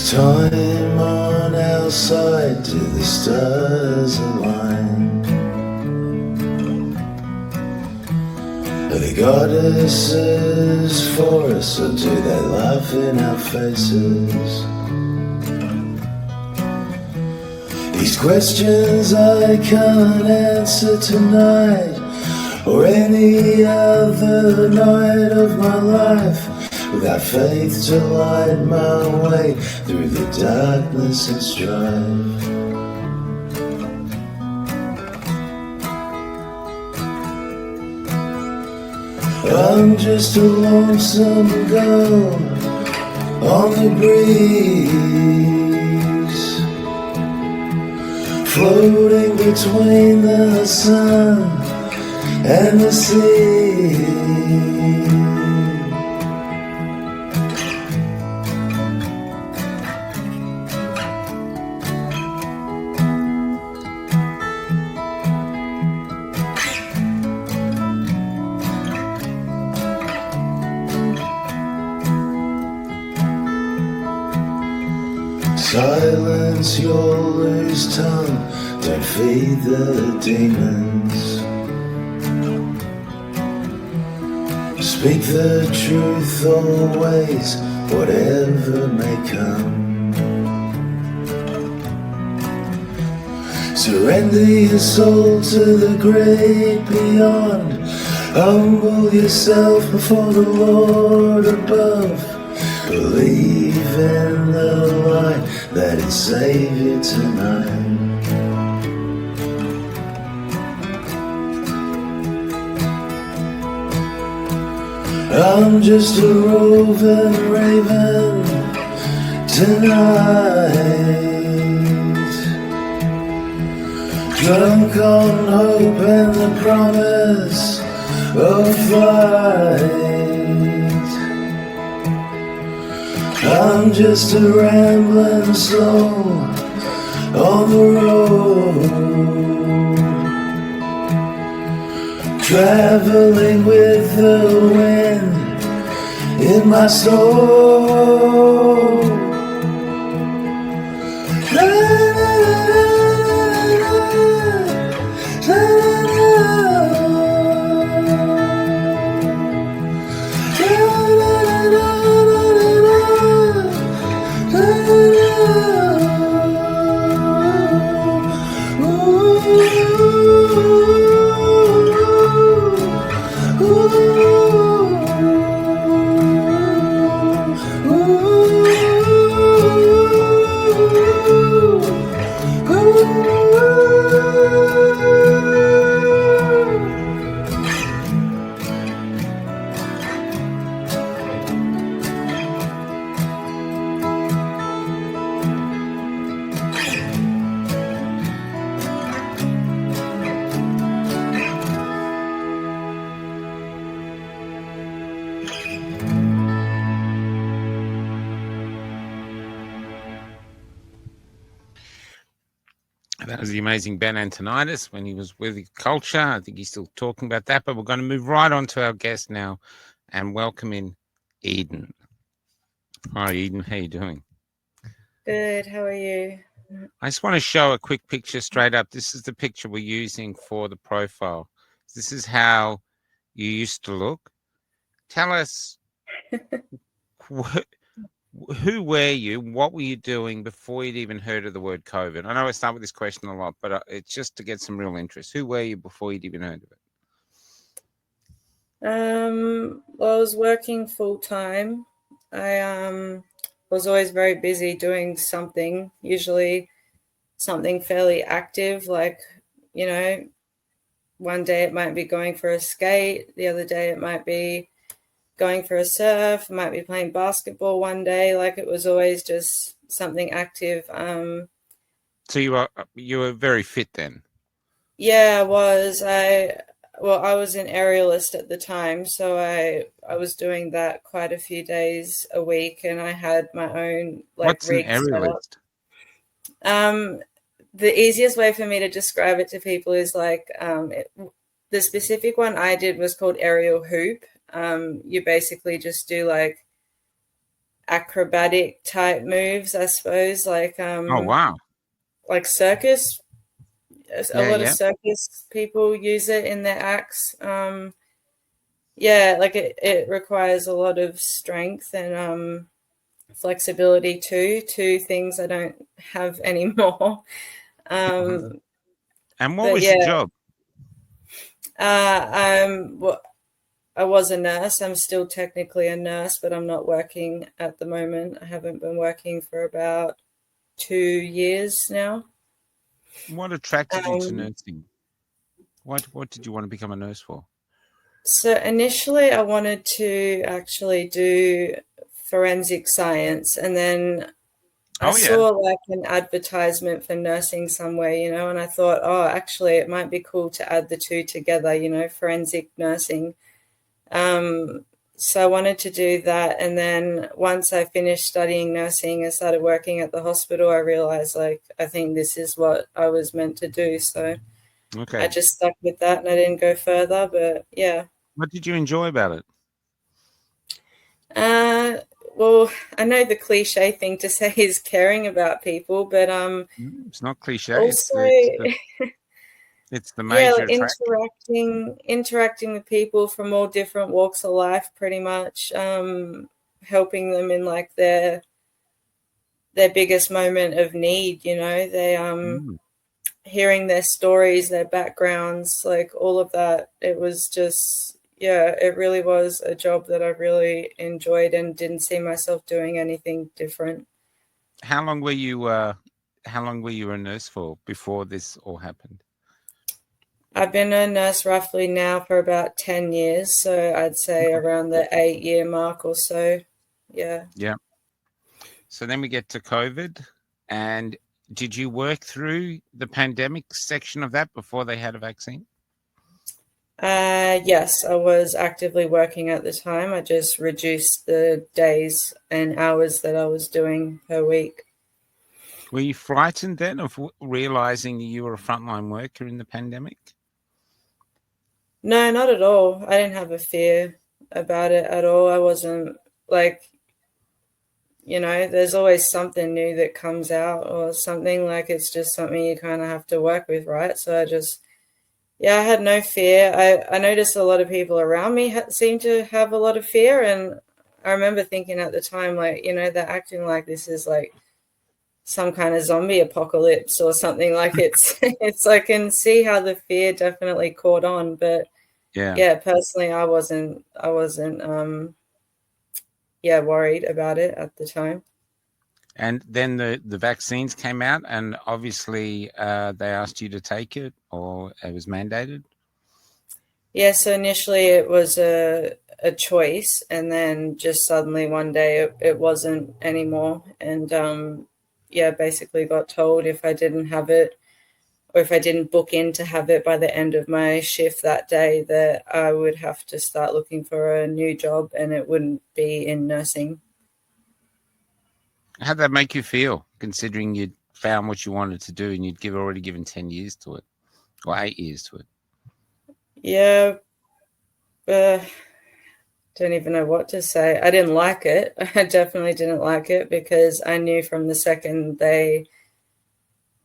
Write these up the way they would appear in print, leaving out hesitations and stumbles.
Time on our side till the stars align. Are the goddesses for us, or do they laugh in our faces? These questions I can't answer tonight, or any other night of my life, without faith to light my way through the darkness and strife. I'm just a lonesome gull on the breeze, floating between the sun and the sea. Silence your loose tongue, don't feed the demons. Speak the truth always, whatever may come. Surrender your soul to the great beyond. Humble yourself before the Lord above. Believe in the light that will save you tonight. I'm just a roving raven tonight, drunk on hope and the promise of flight. I'm just a rambling soul on the road, traveling with the wind in my soul. That was the amazing Ben Antonitis when he was with Culture. I think he's still talking about that, but we're going to move right on to our guest now and welcome in Eden. Hi, Eden. How you doing? Good. How are you? I just want to show a quick picture straight up. This is the picture we're using for the profile. This is how you used to look. Tell us, who were you? What were you doing before you'd even heard of the word COVID? I know I start with this question a lot, but it's just to get some real interest. Who were you before you'd even heard of it? Well, I was working full time. I was always very busy doing something, usually something fairly active, like, you know, one day it might be going for a skate, the other day it might be going for a surf, might be playing basketball one day. Like, it was always just something active. So you were very fit then? Yeah, I was. I was an aerialist at the time, so I was doing that quite a few days a week, and I had my own What's rig an aerialist? The easiest way for me to describe it to people is the specific one I did was called aerial hoop. You basically just do like acrobatic type moves, I suppose, Oh, wow. like circus. A Yeah, lot of yeah. circus people use it in their acts. Yeah, like it requires a lot of strength and flexibility too. Two things I don't have anymore. Mhm. And what But was your yeah, job? well, I was a nurse. I'm still technically a nurse, but I'm not working at the moment. I haven't been working for about 2 years now. What attracted you to Um, nursing? What did you want to become a nurse for? so initially, I wanted to actually do forensic science, and then I Oh, yeah. saw like an advertisement for nursing somewhere, and I thought, oh, actually, it might be cool to add the two together, forensic nursing. Um, so I wanted to do that. And then once I finished studying nursing and started working at the hospital, I realized like, I think this is what I was meant to do. So I Okay. just stuck with that and I didn't go further. But yeah. What did you enjoy about it? Uh, well, I know the cliche thing to say is caring about people, but It's not cliche. It's also, the it's the it's the yeah, major like attraction. interacting with people from all different walks of life, pretty much, helping them in like their biggest moment of need. They Mm. hearing their stories, their backgrounds, like all of that. It was just, yeah, it really was a job that I really enjoyed and didn't see myself doing anything different. How long were you how long were you a nurse for before this all happened? I've been a nurse roughly now for about 10 years, so I'd say Okay. around the 8 year mark or so. Yeah. Yeah. So then we get to COVID. And did you work through the pandemic section of that before they had a vaccine? Yes, I was actively working at the time. I just reduced the days and hours that I was doing per week. Were you frightened then of realizing you were a frontline worker in the pandemic? No, not at all. I didn't have a fear about it at all. I wasn't like, there's always something new that comes out or something, like it's just something you kind of have to work with, right? So yeah, I had no fear. I noticed a lot of people around me seem to have a lot of fear. And I remember thinking at the time, like, they're acting like this is like some kind of zombie apocalypse or something. Like it's I can see how the fear definitely caught on. But Yeah. yeah, personally, I wasn't, yeah, worried about it at the time. And then the vaccines came out, and obviously they asked you to take it, or it was mandated. Yeah, so initially it was a choice, and then just suddenly one day it wasn't anymore. And yeah, basically got told if I didn't have it or if I didn't book in to have it by the end of my shift that day, that I would have to start looking for a new job and it wouldn't be in nursing. How'd that make you feel, considering you'd found what you wanted to do and you'd already given 10 years to it, or 8 years to it? Yeah, uh, don't even know what to say. I didn't like it. I definitely didn't like it because I knew from the second they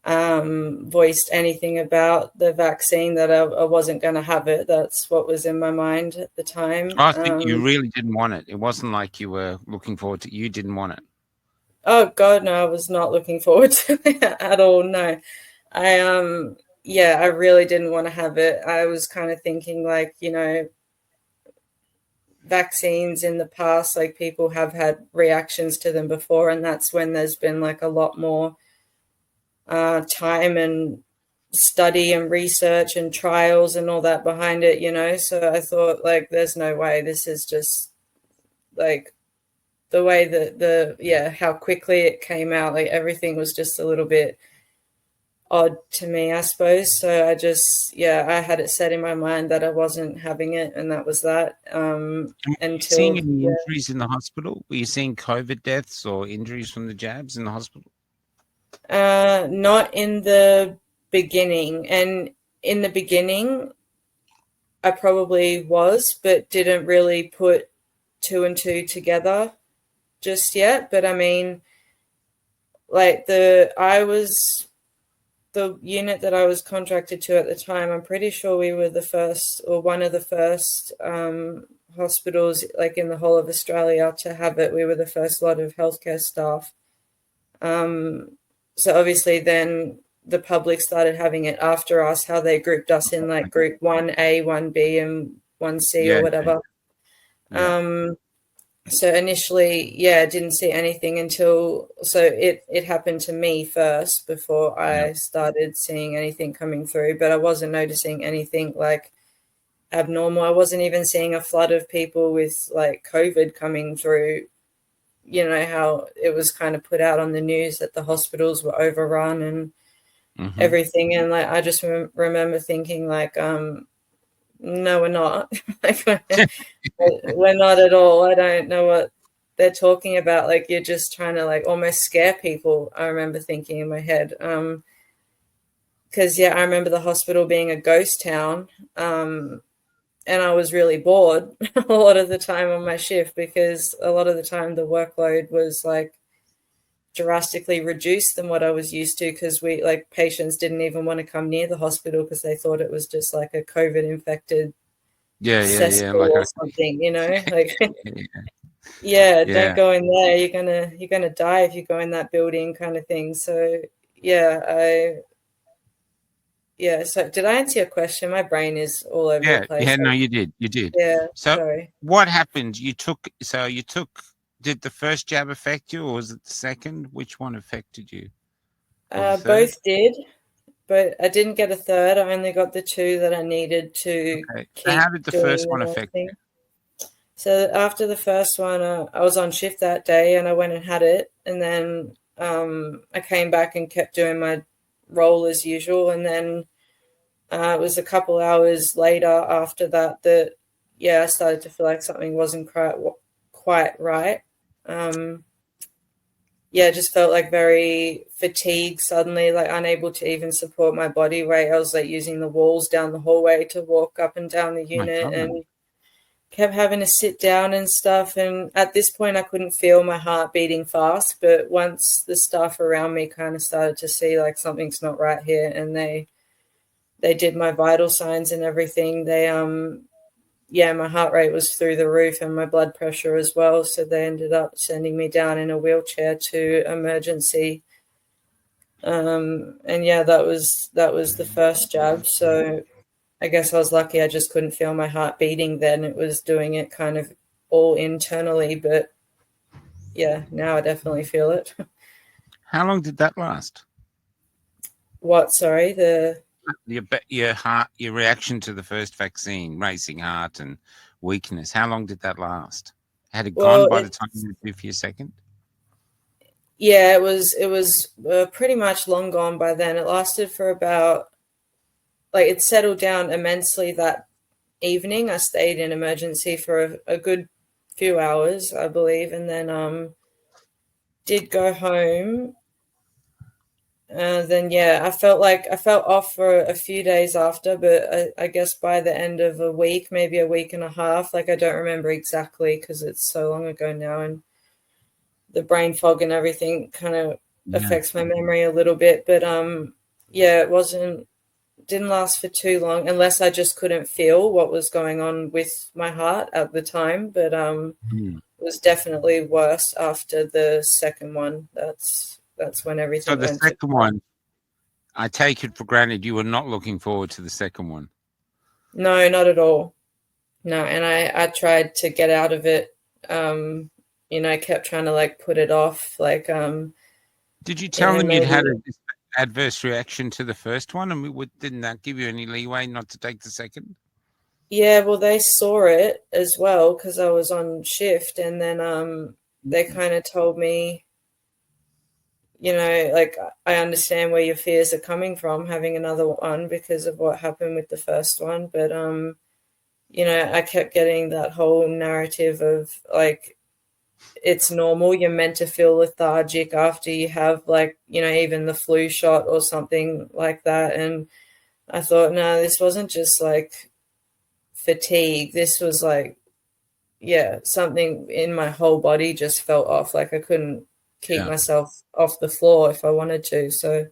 voiced anything about the vaccine that I wasn't going to have it. That's what was in my mind at the time. I think you really didn't want it. It wasn't like you were looking forward to. You didn't want it. Oh God, no, I was not looking forward to it at all. No, I yeah, I really didn't want to have it. I was kind of thinking like, vaccines in the past, like people have had reactions to them before, and that's when there's been like a lot more time and study and research and trials and all that behind it. So I thought like, there's no way, this is just like the way that yeah, how quickly it came out, like everything was just a little bit odd to me, I suppose. So yeah, I had it set in my mind that I wasn't having it, and that was that. And were you seeing Until, any yeah, injuries in the hospital? Were you seeing COVID deaths or injuries from the jabs in the hospital? not in the beginning. And in the beginning, I probably was, but didn't really put two and two together. just yet, but I mean, like the unit that I was contracted to at the time, I'm pretty sure we were the first or one of the first hospitals like in the whole of Australia to have it. We were the first lot of healthcare staff. So obviously then the public started having it after us, how they grouped us in like group 1A, 1B and 1C or whatever. Yeah. So initially, yeah, didn't see anything until it happened to me first before I started seeing anything coming through, but I wasn't noticing anything like abnormal. I wasn't even seeing a flood of people with like COVID coming through. You know how it was kind of put out on the news that the hospitals were overrun and everything, and like I just remember thinking like no, we're not. Like, we're not at all. I don't know what they're talking about. Like, you're just trying to like almost scare people. I remember thinking in my head. Because yeah, I remember the hospital being a ghost town. And I was really bored a lot of the time on my shift because a lot of the time the workload was like drastically reduced than what I was used to, because we like patients didn't even want to come near the hospital because they thought it was just like a COVID infected cesspool like or something, you know, like don't go in there, you're gonna die if you go in that building, kind of thing. So so did I answer your question? My brain is all over the place. No, you did so sorry. What happened? Did the first jab affect you, or was it the second? Which one affected you? Both did, but I didn't get a third. I only got the two that I needed to keep. So how did the first one affect you? So after the first one, I was on shift that day and I went and had it. And then I came back and kept doing my role as usual. And then it was a couple hours later after that I started to feel like something wasn't quite right. I just felt like very fatigued suddenly, like unable to even support my body weight. I was like using the walls down the hallway to walk up and down the unit and kept having to sit down and stuff. And at this point, I couldn't feel my heart beating fast. But once the staff around me kind of started to see like something's not right here, and they did my vital signs and everything, my heart rate was through the roof and my blood pressure as well. So they ended up sending me down in a wheelchair to emergency. That was the first jab. So I guess I was lucky. I just couldn't feel my heart beating then. It was doing it kind of all internally, but yeah, now I definitely feel it. How long did that last? What? Sorry, your heart, your reaction to the first vaccine, racing heart and weakness. How long did that last? Had it gone by the time you were due for your second? Yeah, it was pretty much long gone by then. It lasted for about, like, it settled down immensely that evening. I stayed in emergency for a good few hours, I believe, and then did go home. I felt off for a few days after, but I guess by the end of a week, maybe a week and a half, like I don't remember exactly because it's so long ago now, and the brain fog and everything kind of affects my memory a little bit. But it didn't last for too long, unless I just couldn't feel what was going on with my heart at the time. But it was definitely worse after the second one. That's when everything. So the second one, I take it for granted you were not looking forward to the second one. No, not at all. No, and I tried to get out of it. I kept trying to like put it off. Like, did you tell them you'd had an adverse reaction to the first one, and didn't that give you any leeway not to take the second? Yeah, well, they saw it as well because I was on shift, and then they kind of told me, like, I understand where your fears are coming from having another one because of what happened with the first one. But, I kept getting that whole narrative of like, it's normal. You're meant to feel lethargic after you have like, even the flu shot or something like that. And I thought, no, this wasn't just like fatigue. This was like yeah, something in my whole body just felt off. Like I couldn't keep Yeah. myself off the floor if I wanted to. So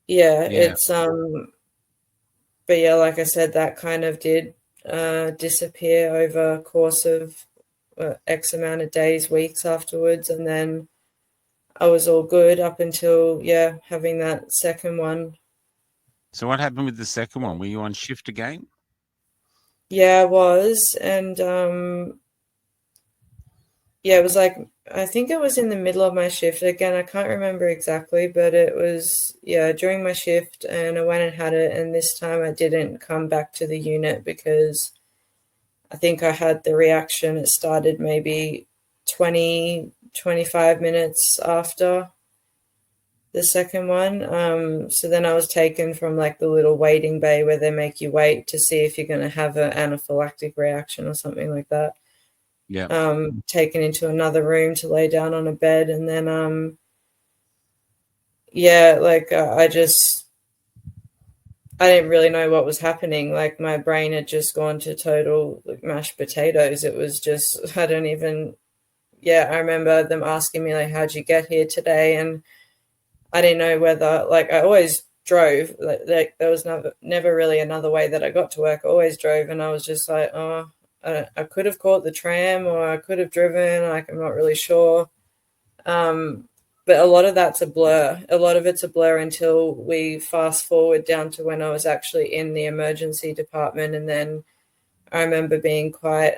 yeah, Yeah. it's but yeah, like I said, that kind of did disappear over a course of X amount of days, weeks afterwards, and then I was all good up until having that second one. So what happened with the second one? Were you on shift again? Yeah, I was, and it was like I think it was in the middle of my shift. Again, I can't remember exactly, but it was during my shift, and I went and had it, and this time I didn't come back to the unit because I think I had the reaction. It started maybe 20, 25 minutes after the second one. So then I was taken from like the little waiting bay where they make you wait to see if you're going to have an anaphylactic reaction or something like that. Yeah. Taken into another room to lay down on a bed. And then, I didn't really know what was happening. Like my brain had just gone to total like, mashed potatoes. It was just, I remember them asking me like, how'd you get here today? And I didn't know whether, like, I always drove. Like there was never really another way that I got to work. I always drove, and I was just like, oh, I could have caught the tram or I could have driven. Like, I'm not really sure. But a lot of that's a blur. A lot of it's a blur until we fast forward down to when I was actually in the emergency department, and then I remember being quite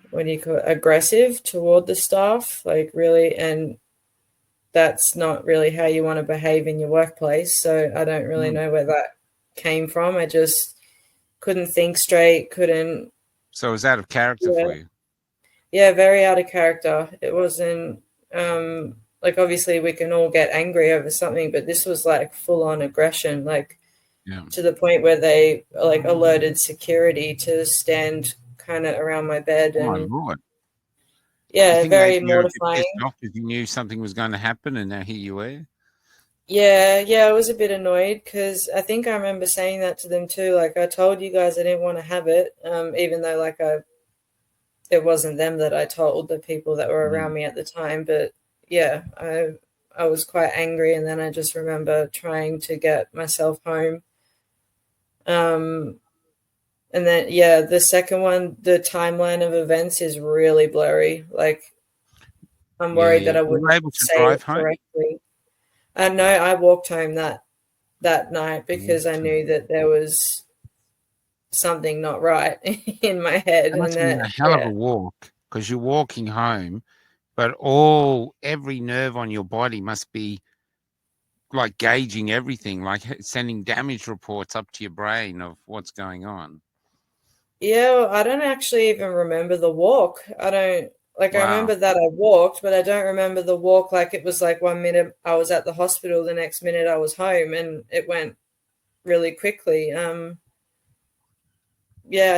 what do you call it, aggressive toward the staff, like really, and that's not really how you want to behave in your workplace. So I don't really know where that came from. I just couldn't think straight, couldn't. So it was out of character for you? Yeah, very out of character. It wasn't like obviously we can all get angry over something, but this was like full on aggression, like to the point where they like alerted security to stand kind of around my bed. Oh, my And Lord. yeah, You think very maybe you were a bit mortifying. pissed off because you knew something was going to happen and now here you were? Yeah, I was a bit annoyed because I think I remember saying that to them too. Like, I told you guys I didn't want to have it, even though like it wasn't them that I told, the people that were around me at the time. But yeah, I was quite angry, and then I just remember trying to get myself home. And then the second one, the timeline of events is really blurry. Like, I'm Yeah, worried yeah. that I Were you wouldn't able to say drive it home? correctly. No, I walked home that night because I knew that there was something not right in my head. That And must have been a hell of a walk because you're walking home, but every nerve on your body must be like gauging everything, like sending damage reports up to your brain of what's going on. yeah, I don't actually even remember the walk. I don't like, I Wow. remember that I walked, but I don't remember the walk. Like, it was like 1 minute I was at the hospital, the next minute I was home, and it went really quickly. I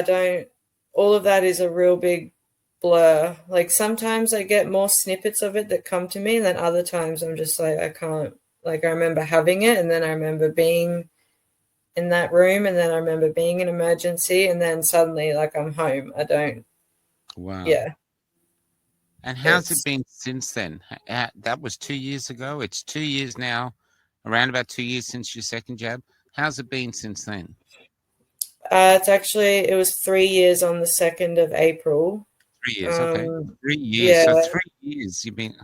don't, all of that is a real big blur. Like, sometimes I get more snippets of it that come to me, and then other times I'm just like, I can't. Like, I remember having it, and then I remember being in that room, and then I remember being in emergency, and then suddenly, like, I'm home. I don't. Wow. Yeah. And how's it been since then? That was 2 years ago. It's 2 years now, around about 2 years since your second jab. How's it been since then? It was 3 years on the 2nd of April. 3 years, okay. 3 years. Yeah, So 3 years you've been.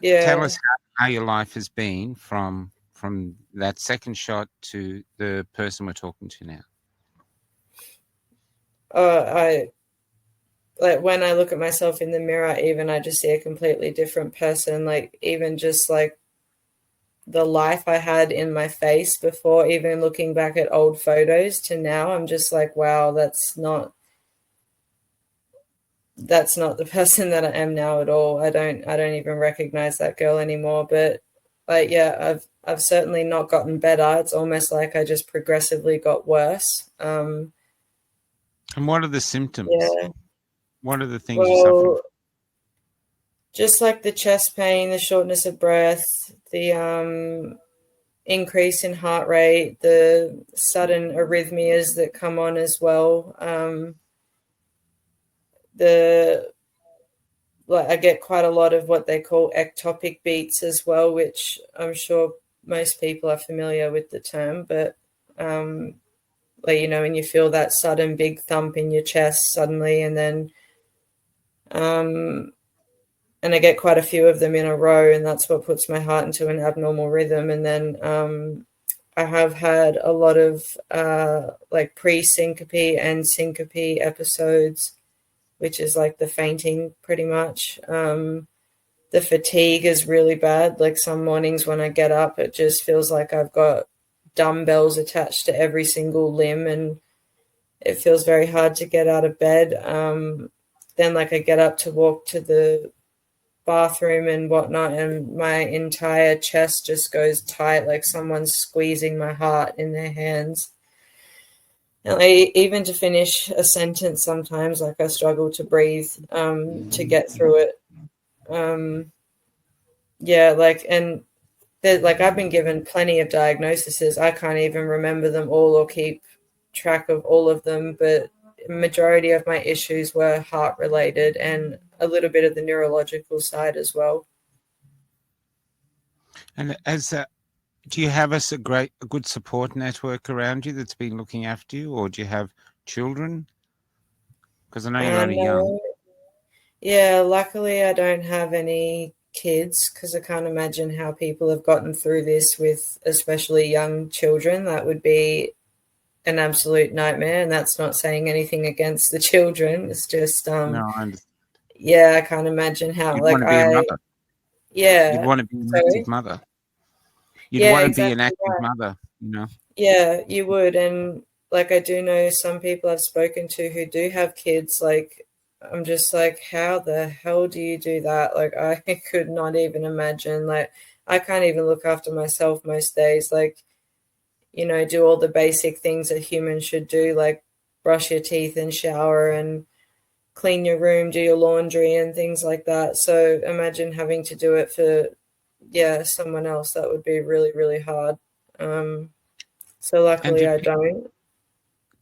yeah. Tell us how your life has been from that second shot to the person we're talking to now. I like, when I look at myself in the mirror, even I just see a completely different person. Like, even just like the life I had in my face before, even looking back at old photos to now, I'm just like, wow, that's not the person that I am now at all. I don't even recognize that girl anymore. But like, I've certainly not gotten better. It's almost like I just progressively got worse. And what are the symptoms? Yeah. What are the things you're suffering from? Just like the chest pain, the shortness of breath, the increase in heart rate, the sudden arrhythmias that come on as well. I get quite a lot of what they call ectopic beats as well, which I'm sure most people are familiar with the term, but when you feel that sudden big thump in your chest suddenly, and then and I get quite a few of them in a row, and that's what puts my heart into an abnormal rhythm. And then I have had a lot of pre-syncope and syncope episodes, which is like the fainting pretty much. The fatigue is really bad. Like some mornings when I get up, it just feels like I've got dumbbells attached to every single limb, and it feels very hard to get out of bed. Then I get up to walk to the bathroom and whatnot, and my entire chest just goes tight, like someone's squeezing my heart in their hands. And even to finish a sentence sometimes, I struggle to breathe to get through it. And I've been given plenty of diagnoses. I can't even remember them all or keep track of all of them, but majority of my issues were heart related and a little bit of the neurological side as well. And do you have a good support network around you that's been looking after you, or do you have children? Because I know you're only young. Yeah, luckily I don't have any kids, because I can't imagine how people have gotten through this with especially young children. That would be an absolute nightmare, and that's not saying anything against the children. It's just No, I understand. Yeah, I can't imagine how. You'd want to be a mother. Yeah, you'd want to be an active mother. You'd Yeah, want to exactly be an active right. mother, Yeah, you would. And I do know some people I've spoken to who do have kids. I'm just like, how the hell do you do that? I could not even imagine. I can't even look after myself most days. Do all the basic things that humans should do, like brush your teeth and shower and clean your room, do your laundry and things like that. So imagine having to do it for, someone else. That would be really, really hard. So luckily I don't.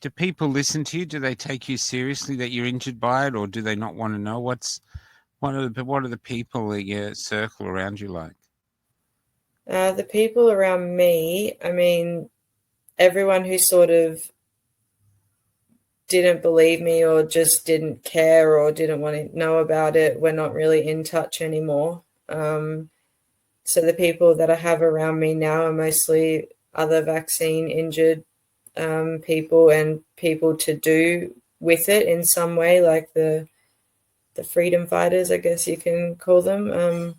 Do people listen to you? Do they take you seriously that you're injured by it, or do they not want to know? What are the people that you circle around you like? The people around me, I mean, everyone who sort of didn't believe me or just didn't care or didn't want to know about it, we're not really in touch anymore. So the people that I have around me now are mostly other vaccine injured people and people to do with it in some way, like the freedom fighters, I guess you can call them,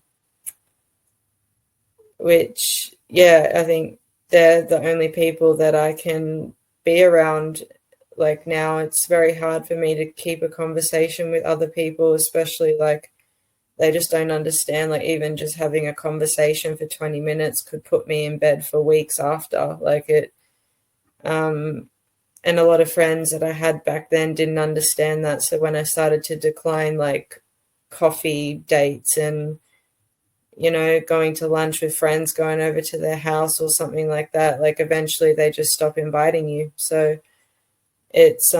which, I think they're the only people that I can be around. Now it's very hard for me to keep a conversation with other people, especially they just don't understand. Even just having a conversation for 20 minutes could put me in bed for weeks after. And a lot of friends that I had back then didn't understand that. So when I started to decline coffee dates and, going to lunch with friends, going over to their house or something like that, eventually they just stop inviting you. So it's,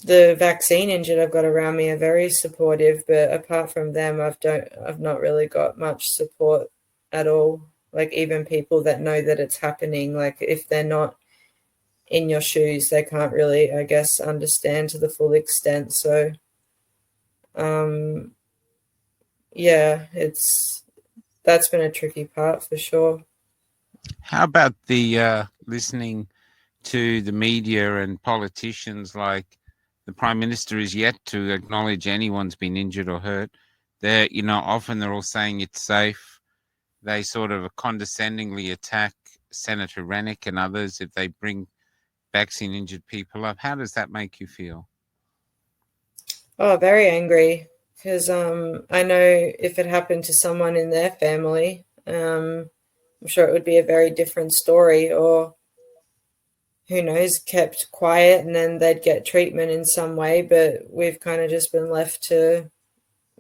the vaccine injured I've got around me are very supportive, but apart from them, I've not really got much support at all. Even people that know that it's happening, if they're not in your shoes, they can't really, I guess, understand to the full extent. So, that's been a tricky part for sure. How about the listening to the media and politicians? Like the Prime Minister is yet to acknowledge anyone's been injured or hurt. Often they're all saying it's safe. They sort of condescendingly attack Senator Rennick and others if they bring vaccine injured people up. How does that make you feel? Oh, very angry, because I know if it happened to someone in their family, I'm sure it would be a very different story, or who knows, kept quiet and then they'd get treatment in some way. But we've kind of just been left to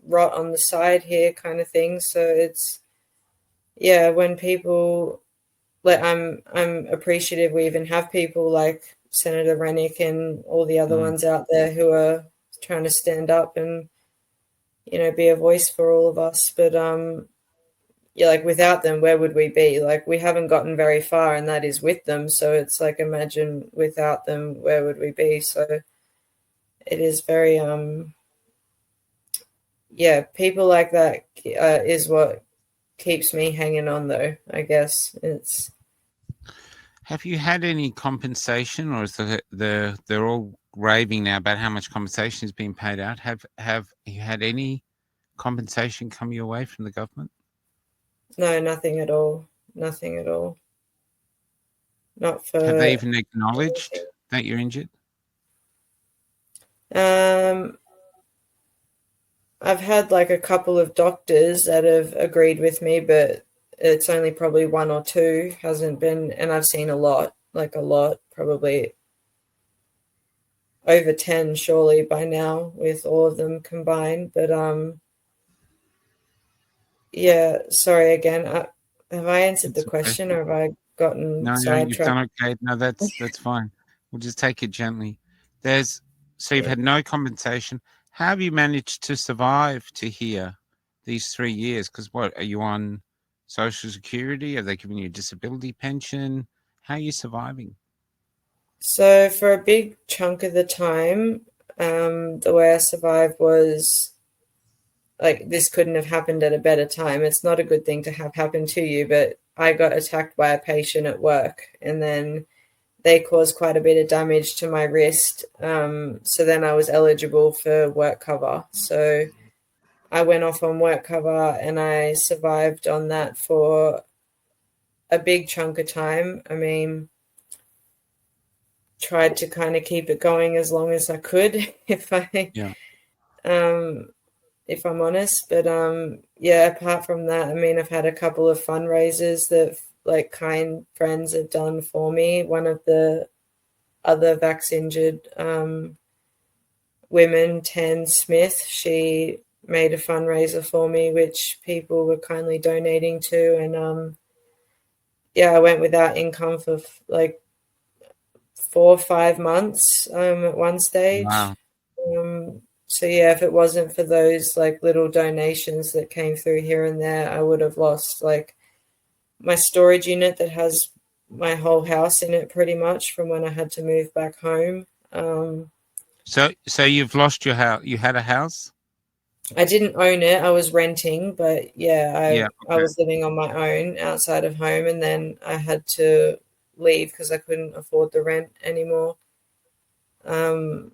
rot on the side here, kind of thing. So yeah, when people like I'm appreciative we even have people like Senator Rennick and all the other Mm. ones out there who are trying to stand up and be a voice for all of us. But yeah, like without them, where would we be? Like we haven't gotten very far, and that is with them. So it's like imagine without them, where would we be? So it is very yeah, people like that is what keeps me hanging on though, I guess. It's Have you had any compensation, or is they're all raving now about how much compensation is being paid out? Have you had any compensation come your way from the government? no, nothing at all. Nothing at all. Not Have they for even acknowledged anything. that you're injured? Um, I've had like a couple of doctors that have agreed with me, but it's only probably one or two, hasn't been, and I've seen a lot, like a lot, probably over 10 surely by now with all of them combined. But yeah, sorry again. Have I answered the It's okay. question or have I gotten No, you've sidetracked? done okay. No, that's fine. We'll just take it gently. So you've Yeah. had no compensation. How have you managed to survive to here these 3 years? Because what are you on Social Security? Are they giving you a disability pension? How are you surviving? So for a big chunk of the time, the way I survived was like this couldn't have happened at a better time. It's not a good thing to have happen to you, but I got attacked by a patient at work and then they caused quite a bit of damage to my wrist. So then I was eligible for work cover. So I went off on work cover and I survived on that for a big chunk of time. I mean, tried to kind of keep it going as long as I could Yeah. um if I'm honest. But yeah, apart from that, I mean, I've had a couple of fundraisers that like kind friends have done for me. One of the other vax injured women, Tan Smith, she made a fundraiser for me, which people were kindly donating to. And yeah, I went without income for like 4 or 5 months at one stage. Wow. So yeah, if it wasn't for those like little donations that came through here and there, I would have lost like my storage unit that has my whole house in it pretty much from when I had to move back home. So you've lost your house. You had a house? I didn't own it, I was renting, but yeah, Yeah. I Okay. was living on my own outside of home, and then I had to leave because I couldn't afford the rent anymore. Um,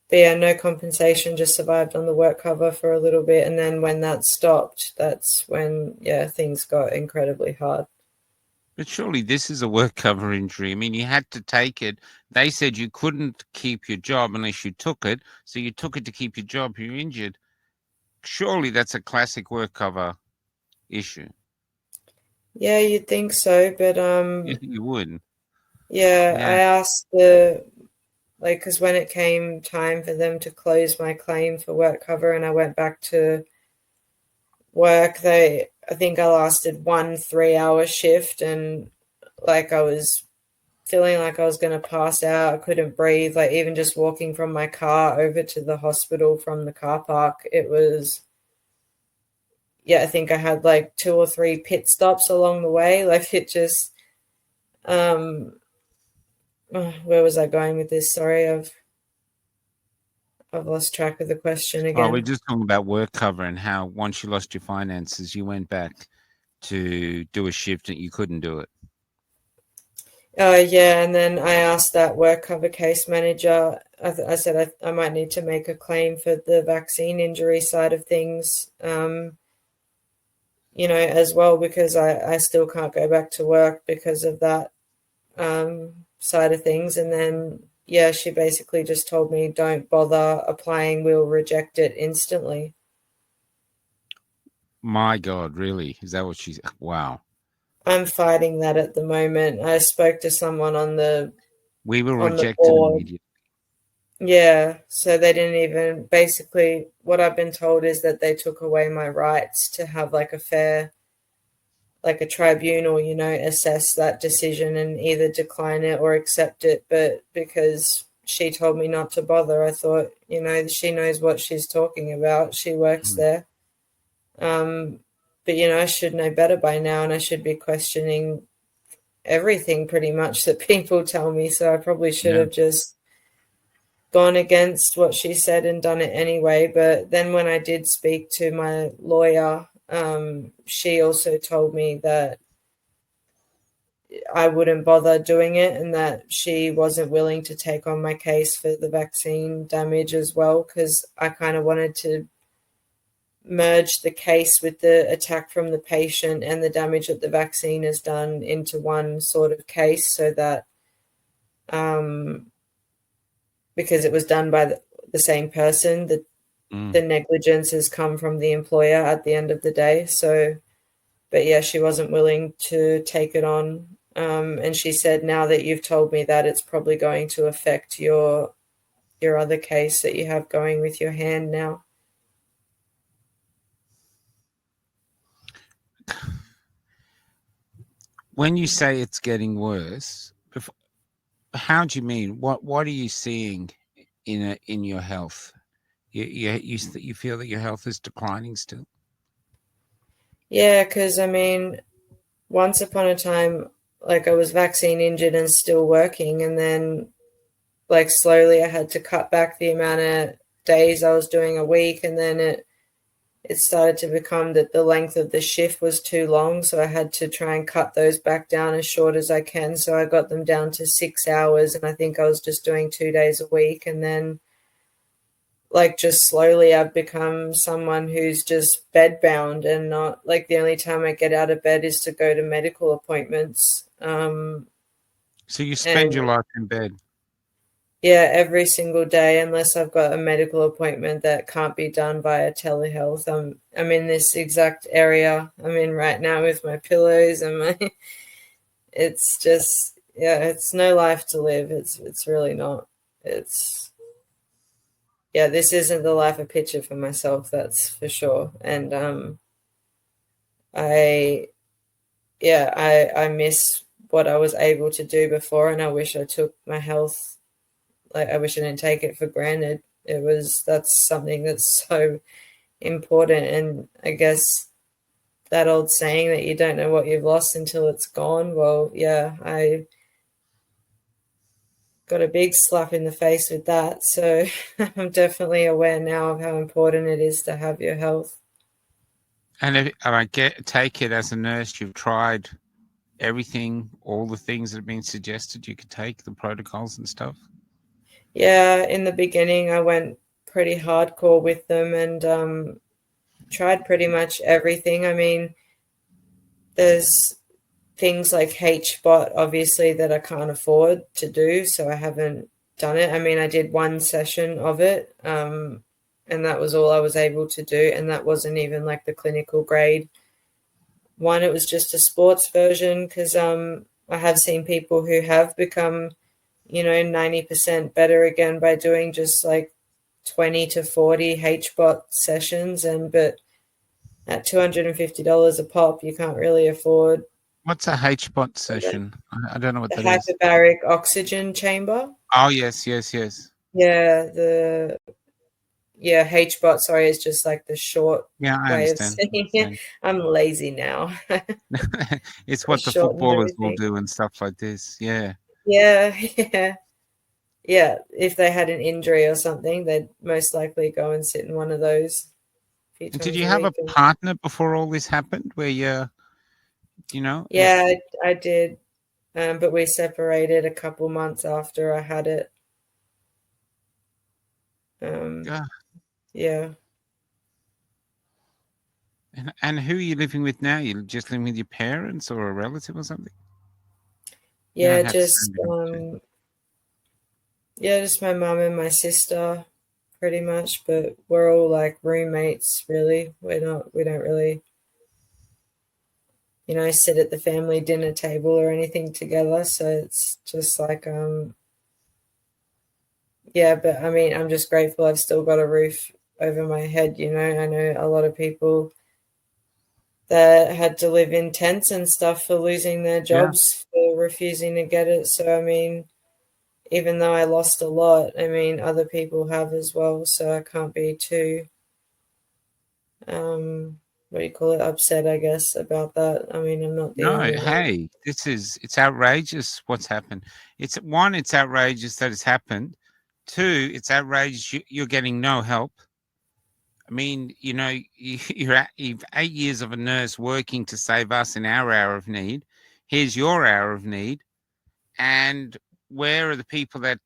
but yeah, no compensation, just survived on the work cover for a little bit. And then when that stopped, that's when, yeah, things got incredibly hard. But surely this is a work cover injury. I mean, you had to take it. They said you couldn't keep your job unless you took it. So you took it to keep your job. You're injured. Surely that's a classic work cover issue. Yeah, you'd think so. But You would. yeah, I Yeah. asked the, like, because when it came time for them to close my claim for work cover and I went back to work, I think I lasted 1 3 hour shift and like I was feeling like I was going to pass out. I couldn't breathe. Like even just walking from my car over to the hospital from the car park, it was, yeah, I think I had like 2 or 3 pit stops along the way. Like it just, um, where was I going with this? Sorry, I've lost track of the question Oh, we're again. just talking about work cover and how once you lost your finances, you went back to do a shift and you couldn't do it. Yeah, and then I asked that work cover case manager. I said I might need to make a claim for the vaccine injury side of things, as well, because I still can't go back to work because of that side of things. And then, yeah, she basically just told me, don't bother applying, we'll reject it instantly. My God, really? Is that what she's? Wow. I'm fighting that at the moment. I spoke to someone on the We were on the rejected board. immediately. Yeah, so they didn't even basically what I've been told is that they took away my rights to have like a fair like a tribunal, assess that decision and either decline it or accept it. But because she told me not to bother, I thought, she knows what she's talking about. She works Mm. there. But, I should know better by now, and I should be questioning everything pretty much that people tell me. So I probably should Yeah. have just gone against what she said and done it anyway. But then when I did speak to my lawyer, she also told me that I wouldn't bother doing it and that she wasn't willing to take on my case for the vaccine damage as well, because I kind of wanted to merge the case with the attack from the patient and the damage that the vaccine has done into one sort of case, so that because it was done by the same person, the negligence has come from the employer at the end of the day. So, but yeah, she wasn't willing to take it on. And she said, now that you've told me that, it's probably going to affect your other case that you have going with your hand now. When you say it's getting worse, how do you mean? What are you seeing in your health? You feel that your health is declining still? Yeah, because I mean, once upon a time, like I was vaccine injured and still working, and then like slowly I had to cut back the amount of days I was doing a week, and then it started to become that the length of the shift was too long, so I had to try and cut those back down as short as I can. So I got them down to 6 hours, and I think I was just doing 2 days a week. And then like just slowly I've become someone who's just bedbound, and not like the only time I get out of bed is to go to medical appointments. So you spend And your life in bed. yeah, every single day, unless I've got a medical appointment that can't be done via telehealth. I'm in this exact area I'm in right now with my pillows and my. It's just, yeah, it's no life to live. It's really not. It's, yeah, this isn't the life I picture for myself. That's for sure. And I yeah, I miss what I was able to do before, and I wish I took my health. Like I wish I didn't take it for granted. That's something that's so important. And I guess that old saying that you don't know what you've lost until it's gone. Well, yeah, I got a big slap in the face with that. So I'm definitely aware now of how important it is to have your health. And take it as a nurse, you've tried everything, all the things that have been suggested you could take, the protocols and stuff. Yeah, in the beginning, I went pretty hardcore with them and tried pretty much everything. I mean, there's things like HBOT, obviously, that I can't afford to do, so I haven't done it. I mean, I did one session of it, and that was all I was able to do, and that wasn't even like the clinical grade one. It was just a sports version, because I have seen people who have become 90% better again by doing just like 20 to 40 HBOT sessions, but at $250 a pop, you can't really afford What's a HBOT session? I don't know what the that is. hyperbaric oxygen chamber. Oh, yes, yes, yes. Yeah, HBOT, sorry, is just like the short Yeah, I way of understand. saying it. I'm lazy now. It's I what the shortened footballers will everything. do and stuff like this. Yeah. Yeah, yeah. Yeah, if they had an injury or something, they'd most likely go and sit in one of those a few And did times you a have a week. And partner before all this happened where yeah, I did. But we separated a couple months after I had it. yeah. Yeah. And who are you living with now? You're just living with your parents or a relative or something? You don't Yeah, have to say if you don't want to. just my mum and my sister pretty much, but we're all like roommates really. We don't really, sit at the family dinner table or anything together, so it's just like yeah, but I mean, I'm just grateful I've still got a roof over my head, I know a lot of people that had to live in tents and stuff for losing their Yeah. jobs for refusing to get it. So, I mean, even though I lost a lot, I mean, other people have as well. So I can't be too, what do you call it, upset, I guess, about that. I mean, I'm not the No, only one. hey, it's outrageous what's happened. It's one, it's outrageous that it's happened. Two, it's outrageous you're getting no help. I mean, you know, you've 8 years of a nurse working to save us in our hour of need. Here's your hour of need. And where are the people that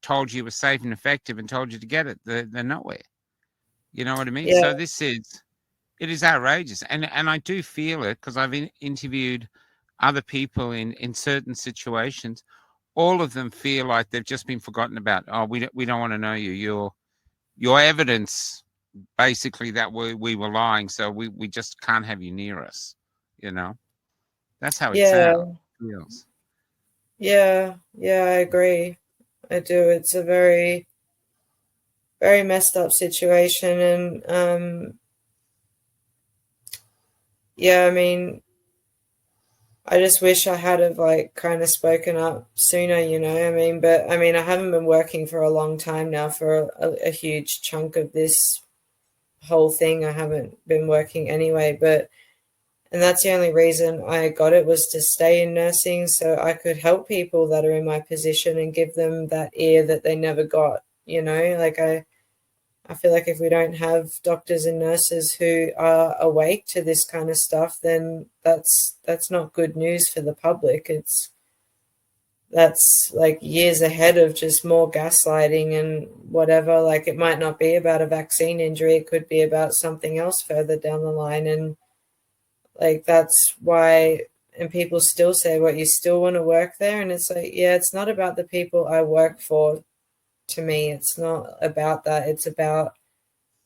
told you it was safe and effective and told you to get it? They're nowhere. You know what I mean? Yeah, So it is outrageous. And I do feel it because I've interviewed other people in certain situations. All of them feel like they've just been forgotten about. Oh, we don't want to know you. Your evidence basically that we were lying, so we just can't have you near us. You know, that's how it yeah, feels. yeah, yeah, I agree. I do. It's a very, very messed up situation. And yeah, I mean, I just wish I had have like kind of spoken up sooner, you know. I mean, but I mean, I haven't been working for a long time now for a huge chunk of this whole thing. I haven't been working anyway, but and that's the only reason I got it was to stay in nursing so I could help people that are in my position and give them that ear that they never got, you know? Like I feel like if we don't have doctors and nurses who are awake to this kind of stuff, then that's not good news for the public. That's like years ahead of just more gaslighting and whatever. Like it might not be about a vaccine injury, it could be about something else further down the line. And like that's why, and people still say, what, you still want to work there? And it's like, yeah, it's not about the people I work for. To me, it's not about that. It's about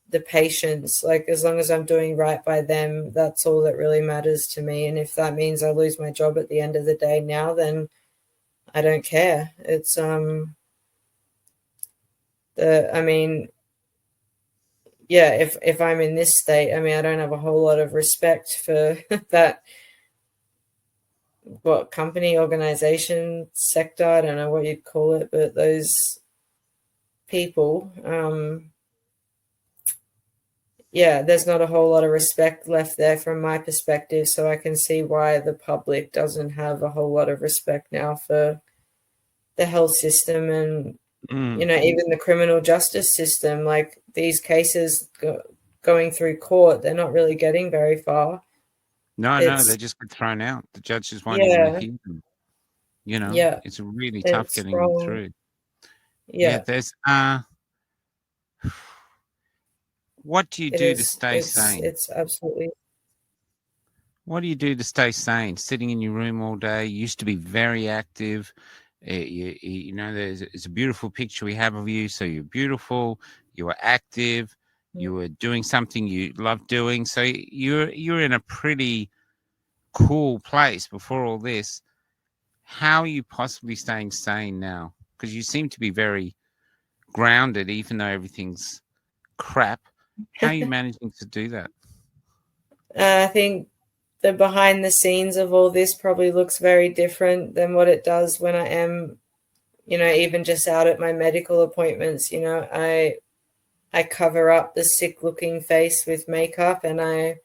the patients. Like as long as I'm doing right by them, that's all that really matters to me. And if that means I lose my job at the end of the day now, then I don't care. It's I mean, yeah, if I'm in this state, I mean, I don't have a whole lot of respect for that, what, company, organization, sector, I don't know what you'd call it, but those people, yeah, there's not a whole lot of respect left there from my perspective. So I can see why the public doesn't have a whole lot of respect now for the health system and, you know, even the criminal justice system. Like these cases going through court, they're not really getting very far. No, they It's, just get thrown out. The judges won't even yeah, hear them. You know, yeah, it's really tough it's getting them wrong. through. Yeah, Yeah, there's what do you it do to is. stay sane? It's absolutely. What do you do to stay sane? Sitting in your room all day. You used to be very active. You know, it's a beautiful picture we have of you. So you're beautiful. You were active. You were doing something you love doing. So you're in a pretty cool place before all this. How are you possibly staying sane now? Because you seem to be very grounded, even though everything's crap. How are you managing to do that? I think the behind the scenes of all this probably looks very different than what it does when I am, you know, even just out at my medical appointments. You know, I cover up the sick looking face with makeup, and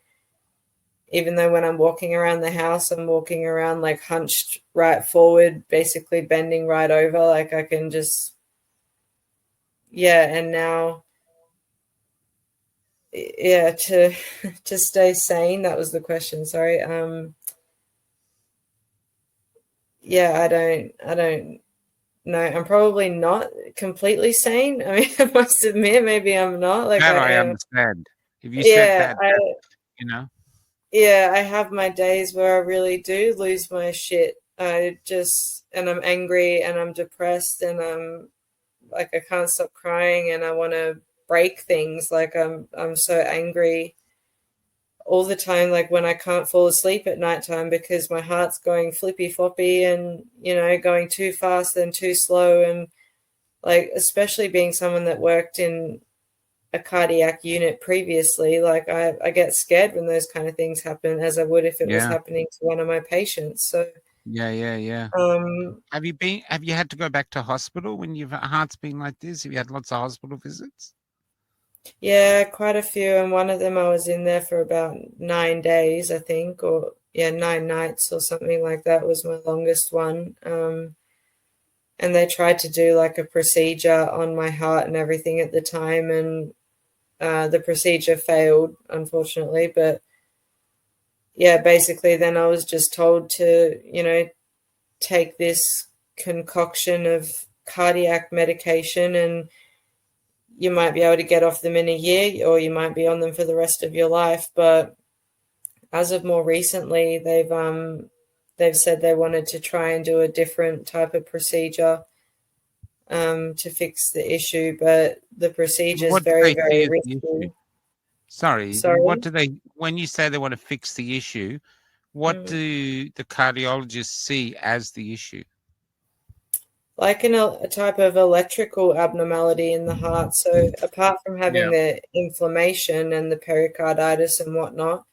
even though when I'm walking around the house, I'm walking around like hunched right forward, basically bending right over, like I can just, yeah. And now, yeah, to to stay sane, that was the question, sorry. Yeah, I don't know. I'm probably not completely sane. I mean, I must admit, maybe I'm not. Like That I I am. understand. If you said Yeah, that, you know, I have my days where I really do lose my shit. I just, and I'm angry and I'm depressed and I'm like, I can't stop crying and I want to break things. Like I'm so angry all the time, like when I can't fall asleep at nighttime because my heart's going flippy floppy and, you know, going too fast and too slow. And like, especially being someone that worked in a cardiac unit previously, like I get scared when those kind of things happen, as I would if it was Yeah. happening to one of my patients. So Yeah. Have you had to go back to hospital when your heart's been like this? Have you had lots of hospital visits? yeah, quite a few, and one of them I was in there for about 9 days, I think, or yeah, 9 nights or something like that was my longest one. And they tried to do like a procedure on my heart and everything at the time, and the procedure failed, unfortunately. But yeah, basically, then I was just told to, take this concoction of cardiac medication, and you might be able to get off them in a year, or you might be on them for the rest of your life. But as of more recently, they've said they wanted to try and do a different type of procedure to fix the issue, but the procedure is What do very, they see very as the issue? risky. Sorry, what Sorry. do they, when you say they want to fix the issue, what Mm. do the cardiologists see as the issue? Like a type of electrical abnormality in the heart. So apart from having Yeah. the inflammation and the pericarditis and whatnot,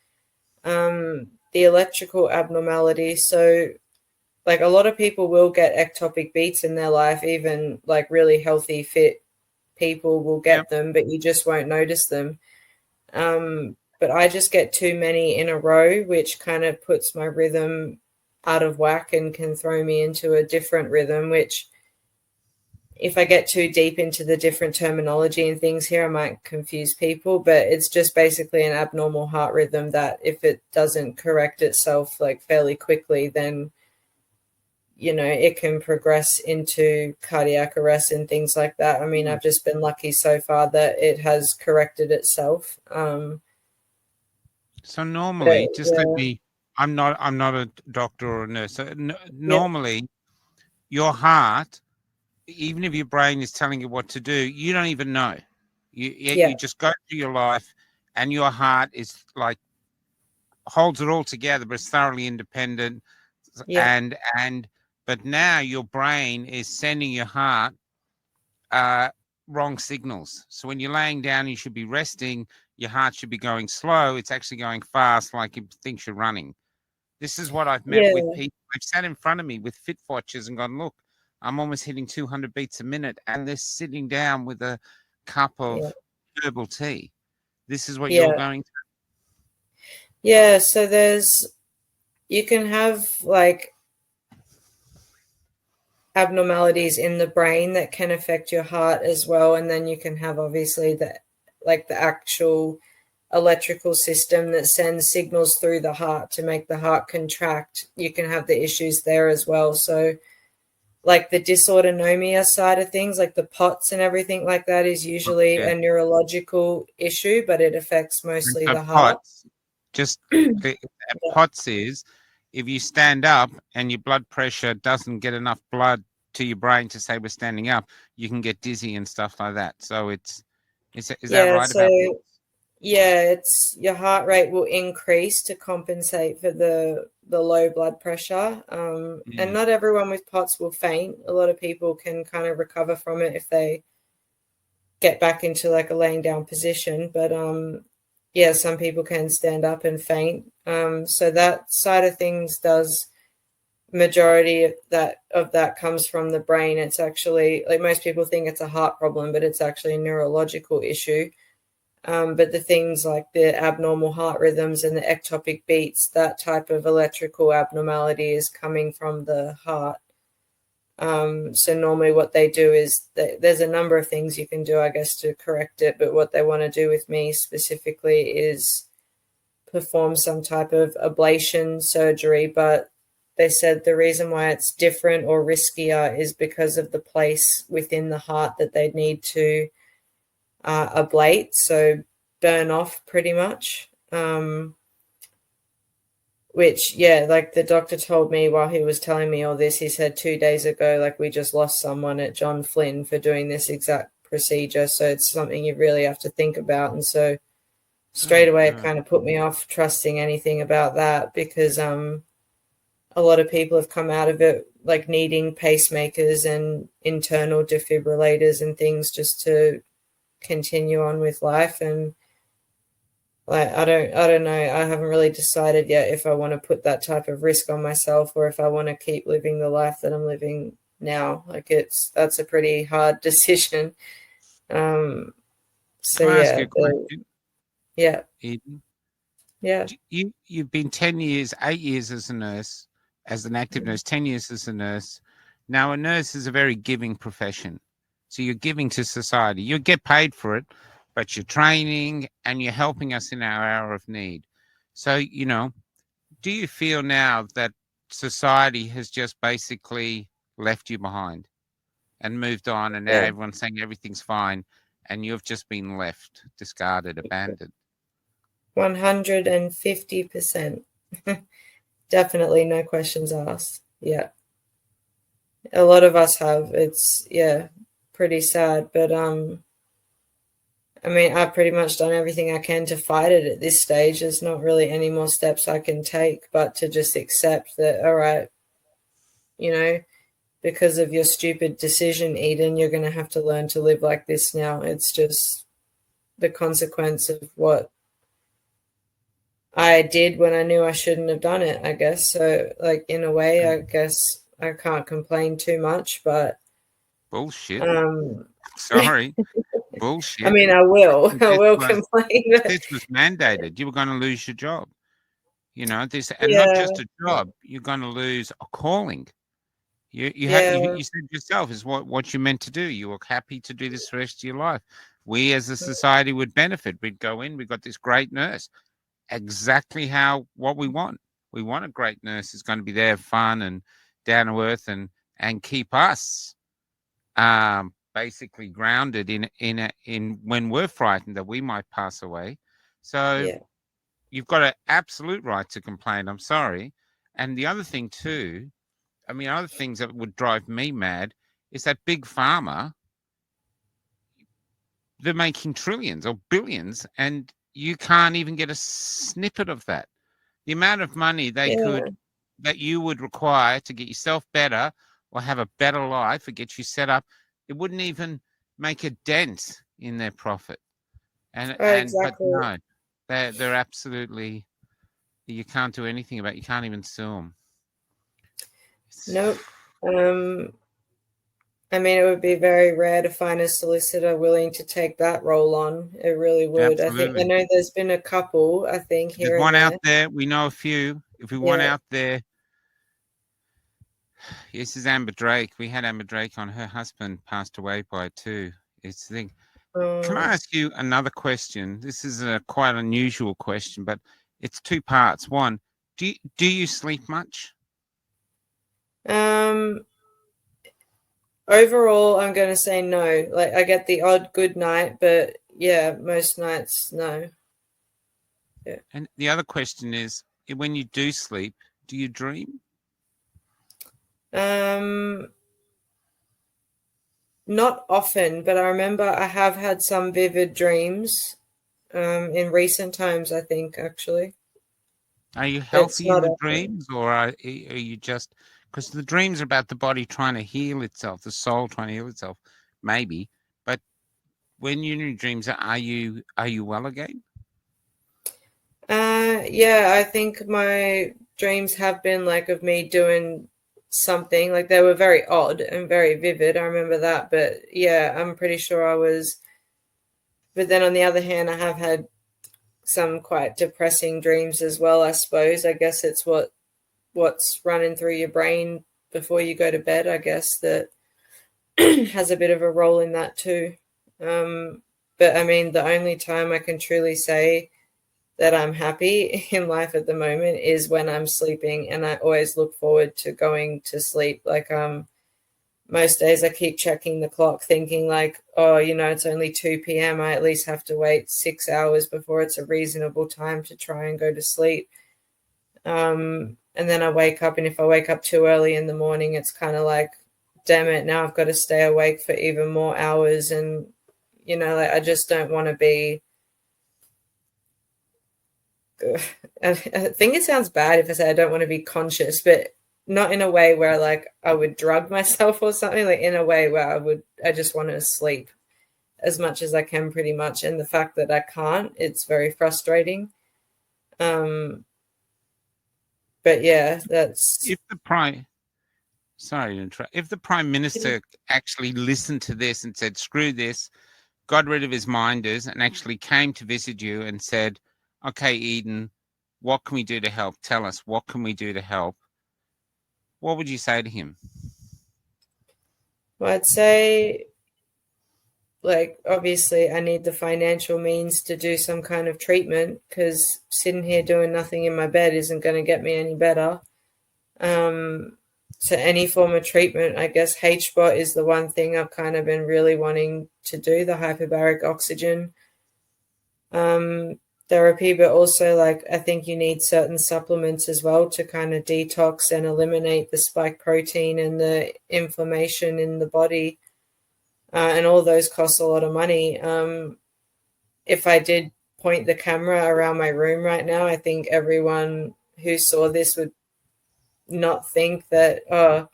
the electrical abnormality. So like a lot of people will get ectopic beats in their life, even like really healthy, fit people will Yeah. get them, but you just won't notice them. But I just get too many in a row, which kind of puts my rhythm out of whack and can throw me into a different rhythm, which if I get too deep into the different terminology and things here, I might confuse people, but it's just basically an abnormal heart rhythm that if it doesn't correct itself like fairly quickly, then it can progress into cardiac arrest and things like that. I mean, I've just been lucky so far that it has corrected itself. So But normally, just let yeah, me, I'm not a doctor or a nurse. So yeah, normally your heart, even if your brain is telling you what to do, you don't even know. You yeah, just go through your life and your heart is like holds it all together, but it's thoroughly independent. yeah, And but now your brain is sending your heart uh, wrong signals. So when you're laying down, you should be resting. Your heart should be going slow. It's actually going fast, like it thinks you're running. This is what I've met with yeah, people. They've sat in front of me with fit watches and gone, look, I'm almost hitting 200 beats a minute. And they're sitting down with a cup yeah, of herbal tea. This is what you're yeah, going through. yeah. So you can have like abnormalities in the brain that can affect your heart as well. And then you can have obviously the actual electrical system that sends signals through the heart to make the heart contract. You can have the issues there as well. So like the dysautonomia side of things, like the POTS and everything like that is usually Yeah. a neurological issue, but it affects And mostly so the heart. POTS, just POTS is if you stand up and your blood pressure doesn't get enough blood to your brain to say we're standing up, you can get dizzy and stuff like that. So is that Yeah, right so about yeah, it's your heart rate will increase to compensate for the low blood pressure. And Mm. not everyone with POTS will faint. A lot of people can kind of recover from it if they get back into like a laying down position. But yeah, some people can stand up and faint. So that side of things does majority of that comes from the brain. It's actually like most people think it's a heart problem, but it's actually a neurological issue. But the things like the abnormal heart rhythms and the ectopic beats, that type of electrical abnormality is coming from the heart. So normally what they do is there's a number of things you can do, I guess, to correct it. But what they want to do with me specifically is perform some type of ablation surgery. But they said the reason why it's different or riskier is because of the place within the heart that they need to ablate, so burn off pretty much. Which, yeah, like the doctor told me while he was telling me all this, he said 2 days ago, like we just lost someone at John Flynn for doing this exact procedure. So it's something you really have to think about. And so straight away, it God. kind of put me off trusting anything about that because a lot of people have come out of it like needing pacemakers and internal defibrillators and things just to continue on with life. And like, I don't know. I haven't really decided yet if I want to put that type of risk on myself or if I want to keep living the life that I'm living now. Like that's a pretty hard decision. So Can I ask you yeah, a question, yeah, Eden? yeah, You've been 10 years, 8 years as a nurse, as an active nurse, 10 years as a nurse. Now, a nurse is a very giving profession. So you're giving to society. You get paid for it, but you're training and you're helping us in our hour of need. So, do you feel now that society has just basically left you behind and moved on, and now yeah. everyone's saying everything's fine, and you've just been left, discarded, abandoned? 150%. Definitely, no questions asked. Yeah. A lot of us have. It's pretty sad. But I mean, I've pretty much done everything I can to fight it at this stage. There's not really any more steps I can take but to just accept that, all right, because of your stupid decision, Eden, you're gonna have to learn to live like this now. It's just the consequence of what I did when I knew I shouldn't have done it, I guess. So, like, in a way, I guess I can't complain too much, but Bullshit. um, Sorry. I Bullshit. mean, I will. I This will was complain. this was mandated. You were going to lose your job. And not Yeah, just a job. You're going to lose a calling. yeah, You said yourself is what you're meant to do. You were happy to do this the rest of your life. We as a society would benefit. We'd go in. We got this great nurse. Exactly what we want. We want a great nurse who's going to be there, fun and down to earth, and keep us basically grounded in when we're frightened that we might pass away. So yeah, you've got an absolute right to complain. I'm sorry. And the other thing too, I mean, other things that would drive me mad is that big pharma, they're making trillions or billions, and you can't even get a snippet of that. The amount of money yeah. that you would require to get yourself better or have a better life or get you set up, it wouldn't even make a dent in their profit. Oh, But exactly. no, they're absolutely, you can't do anything about it. You can't even sue them. Nope. I mean, it would be very rare to find a solicitor willing to take that role on. It really would. I Absolutely. know there's been a couple, I think, There's here and one out there. there. We know a few. If we want Yeah. out there, this is Amber Drake. We had Amber Drake on. Her husband passed away by it too. It's the thing. Can I ask you another question? This is a quite unusual question, but it's two parts. One, do you sleep much? Overall, I'm going to say no. Like, I get the odd good night, but yeah, most nights, no. Yeah. And the other question is, when you do sleep, do you dream? Not often, but I remember I have had some vivid dreams in recent times, I think, actually. Are you It's healthy in not the often. dreams, or are you just, because the dreams are about the body trying to heal itself, the soul trying to heal itself, maybe. But when you're in dreams, are you well again? Yeah, I think my dreams have been like of me doing something. Like, they were very odd and very vivid. I remember that, but yeah, I'm pretty sure I was. But then on the other hand, I have had some quite depressing dreams as well, I suppose. I guess it's what's running through your brain before you go to bed, I guess, that has a bit of a role in that too. But I mean, the only time I can truly say that I'm happy in life at the moment is when I'm sleeping, and I always look forward to going to sleep. Like, most days I keep checking the clock thinking like, oh, it's only 2 p.m. I at least have to wait 6 hours before it's a reasonable time to try and go to sleep. And then I wake up, and if I wake up too early in the morning, it's kind of like, damn it, now I've got to stay awake for even more hours. And, like, I just don't want to be. I think it sounds bad if I say I don't want to be conscious, but not in a way where like I would drug myself or something, like in a way where I just want to sleep as much as I can pretty much. And the fact that I can't, it's very frustrating. But yeah, that's... If the prime minister actually listened to this and said, screw this, got rid of his minders and actually came to visit you and said, okay, Eden, what can we do to help? Tell us, what can we do to help? What would you say to him? Well, I'd say, like, obviously I need the financial means to do some kind of treatment, because sitting here doing nothing in my bed isn't going to get me any better. So any form of treatment, I guess HBOT is the one thing I've kind of been really wanting to do, the hyperbaric oxygen therapy, but also, like, I think you need certain supplements as well to kind of detox and eliminate the spike protein and the inflammation in the body. And all those cost a lot of money. If I did point the camera around my room right now, I think everyone who saw this would not think that, oh,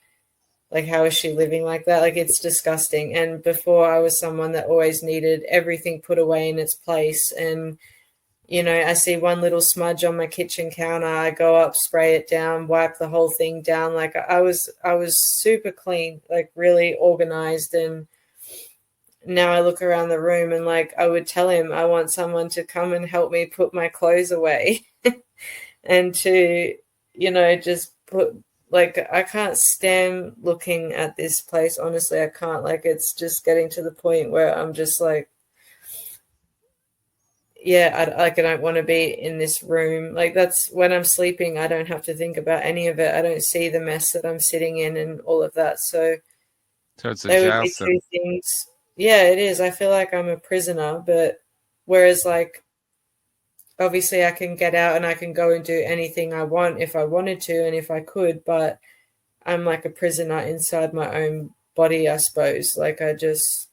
like, how is she living like that? Like, it's disgusting. And before, I was someone that always needed everything put away in its place. And, you know, I see one little smudge on my kitchen counter, I go up, spray it down, wipe the whole thing down. Like, I was super clean, like really organized. And now I look around the room and, like, I would tell him I want someone to come and help me put my clothes away and to, you know, just put, like, I can't stand looking at this place. Honestly, I can't. Like, it's just getting to the point where I'm just like, yeah, I don't want to be in this room. Like, that's when I'm sleeping, I don't have to think about any of it. I don't see the mess that I'm sitting in and all of that. So it's a they would jail be cell. two things. Yeah, it is. I feel like I'm a prisoner, but whereas, like, obviously I can get out and I can go and do anything I want if I wanted to and if I could, but I'm like a prisoner inside my own body, I suppose. Like, there's,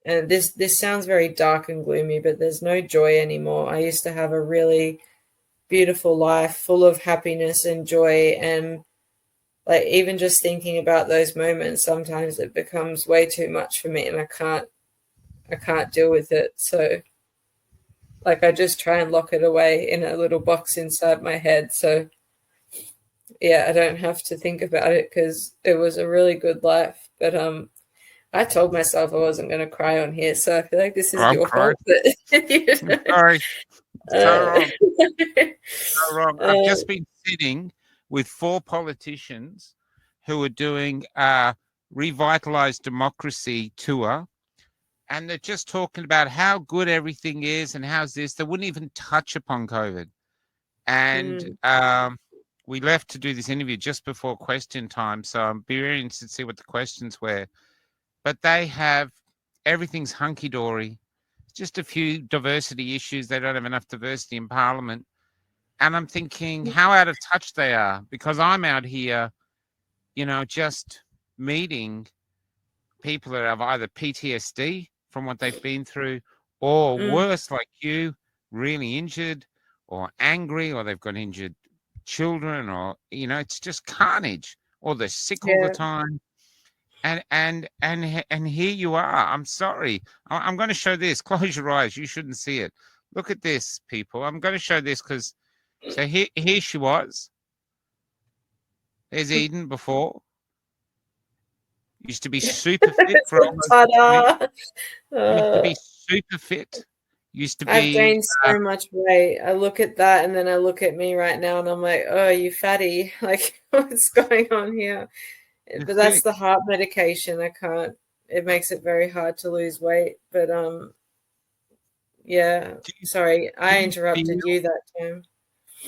and this sounds very dark and gloomy, but there's no joy anymore. I used to have a really beautiful life full of happiness and joy, and, like, even just thinking about those moments, sometimes it becomes way too much for me and I can't deal with it. So, like, I just try and lock it away in a little box inside my head. So yeah, I don't have to think about it, because it was a really good life. But I told myself I wasn't going to cry on here, so I feel like this Oh, is I'm your crying. fault. But, you know, Sorry. So wrong. uh, So wrong. I've just been sitting with 4 politicians who are doing a Revitalize Democracy tour, and they're just talking about how good everything is and how's this. They wouldn't even touch upon COVID. And we left to do this interview just before question time, so I'm very interested to see what the questions were. But they have everything's hunky-dory. Just a few diversity issues. They don't have enough diversity in Parliament. And I'm thinking how out of touch they are, because I'm out here, you know, just meeting people that have either PTSD from what they've been through, or worse, like you, really injured or angry, or they've got injured children, or, you know, it's just carnage, or they're sick all the yeah, time. And here you are. I'm sorry. I'm going to show this. Close your eyes. You shouldn't see it. Look at this, people. I'm going to show this because, so here she was. There's Eden before. Used to be super fit for almost a 20. ta-da! Used to be super fit. Used to I've be gained so much weight. I look at that and then I look at me right now and I'm like, oh, you fatty. Like, what's going on here? But that's thick. the heart medication. I can't, it makes it very hard to lose weight. But yeah, sorry, I Do you interrupted feel, you that time.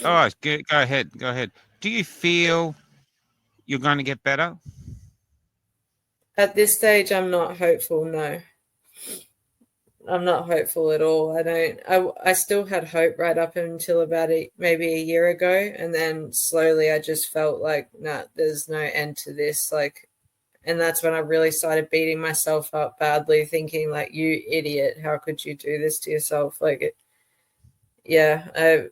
oh, go ahead. Go ahead. Do you feel you're going to get better? At this stage, I'm not hopeful. No, I'm not hopeful at all. I still had hope right up until about maybe a year ago. And then slowly I just felt like, nah, there's no end to this. Like, and that's when I really started beating myself up badly, thinking like, you idiot, how could you do this to yourself? Like, yeah, no,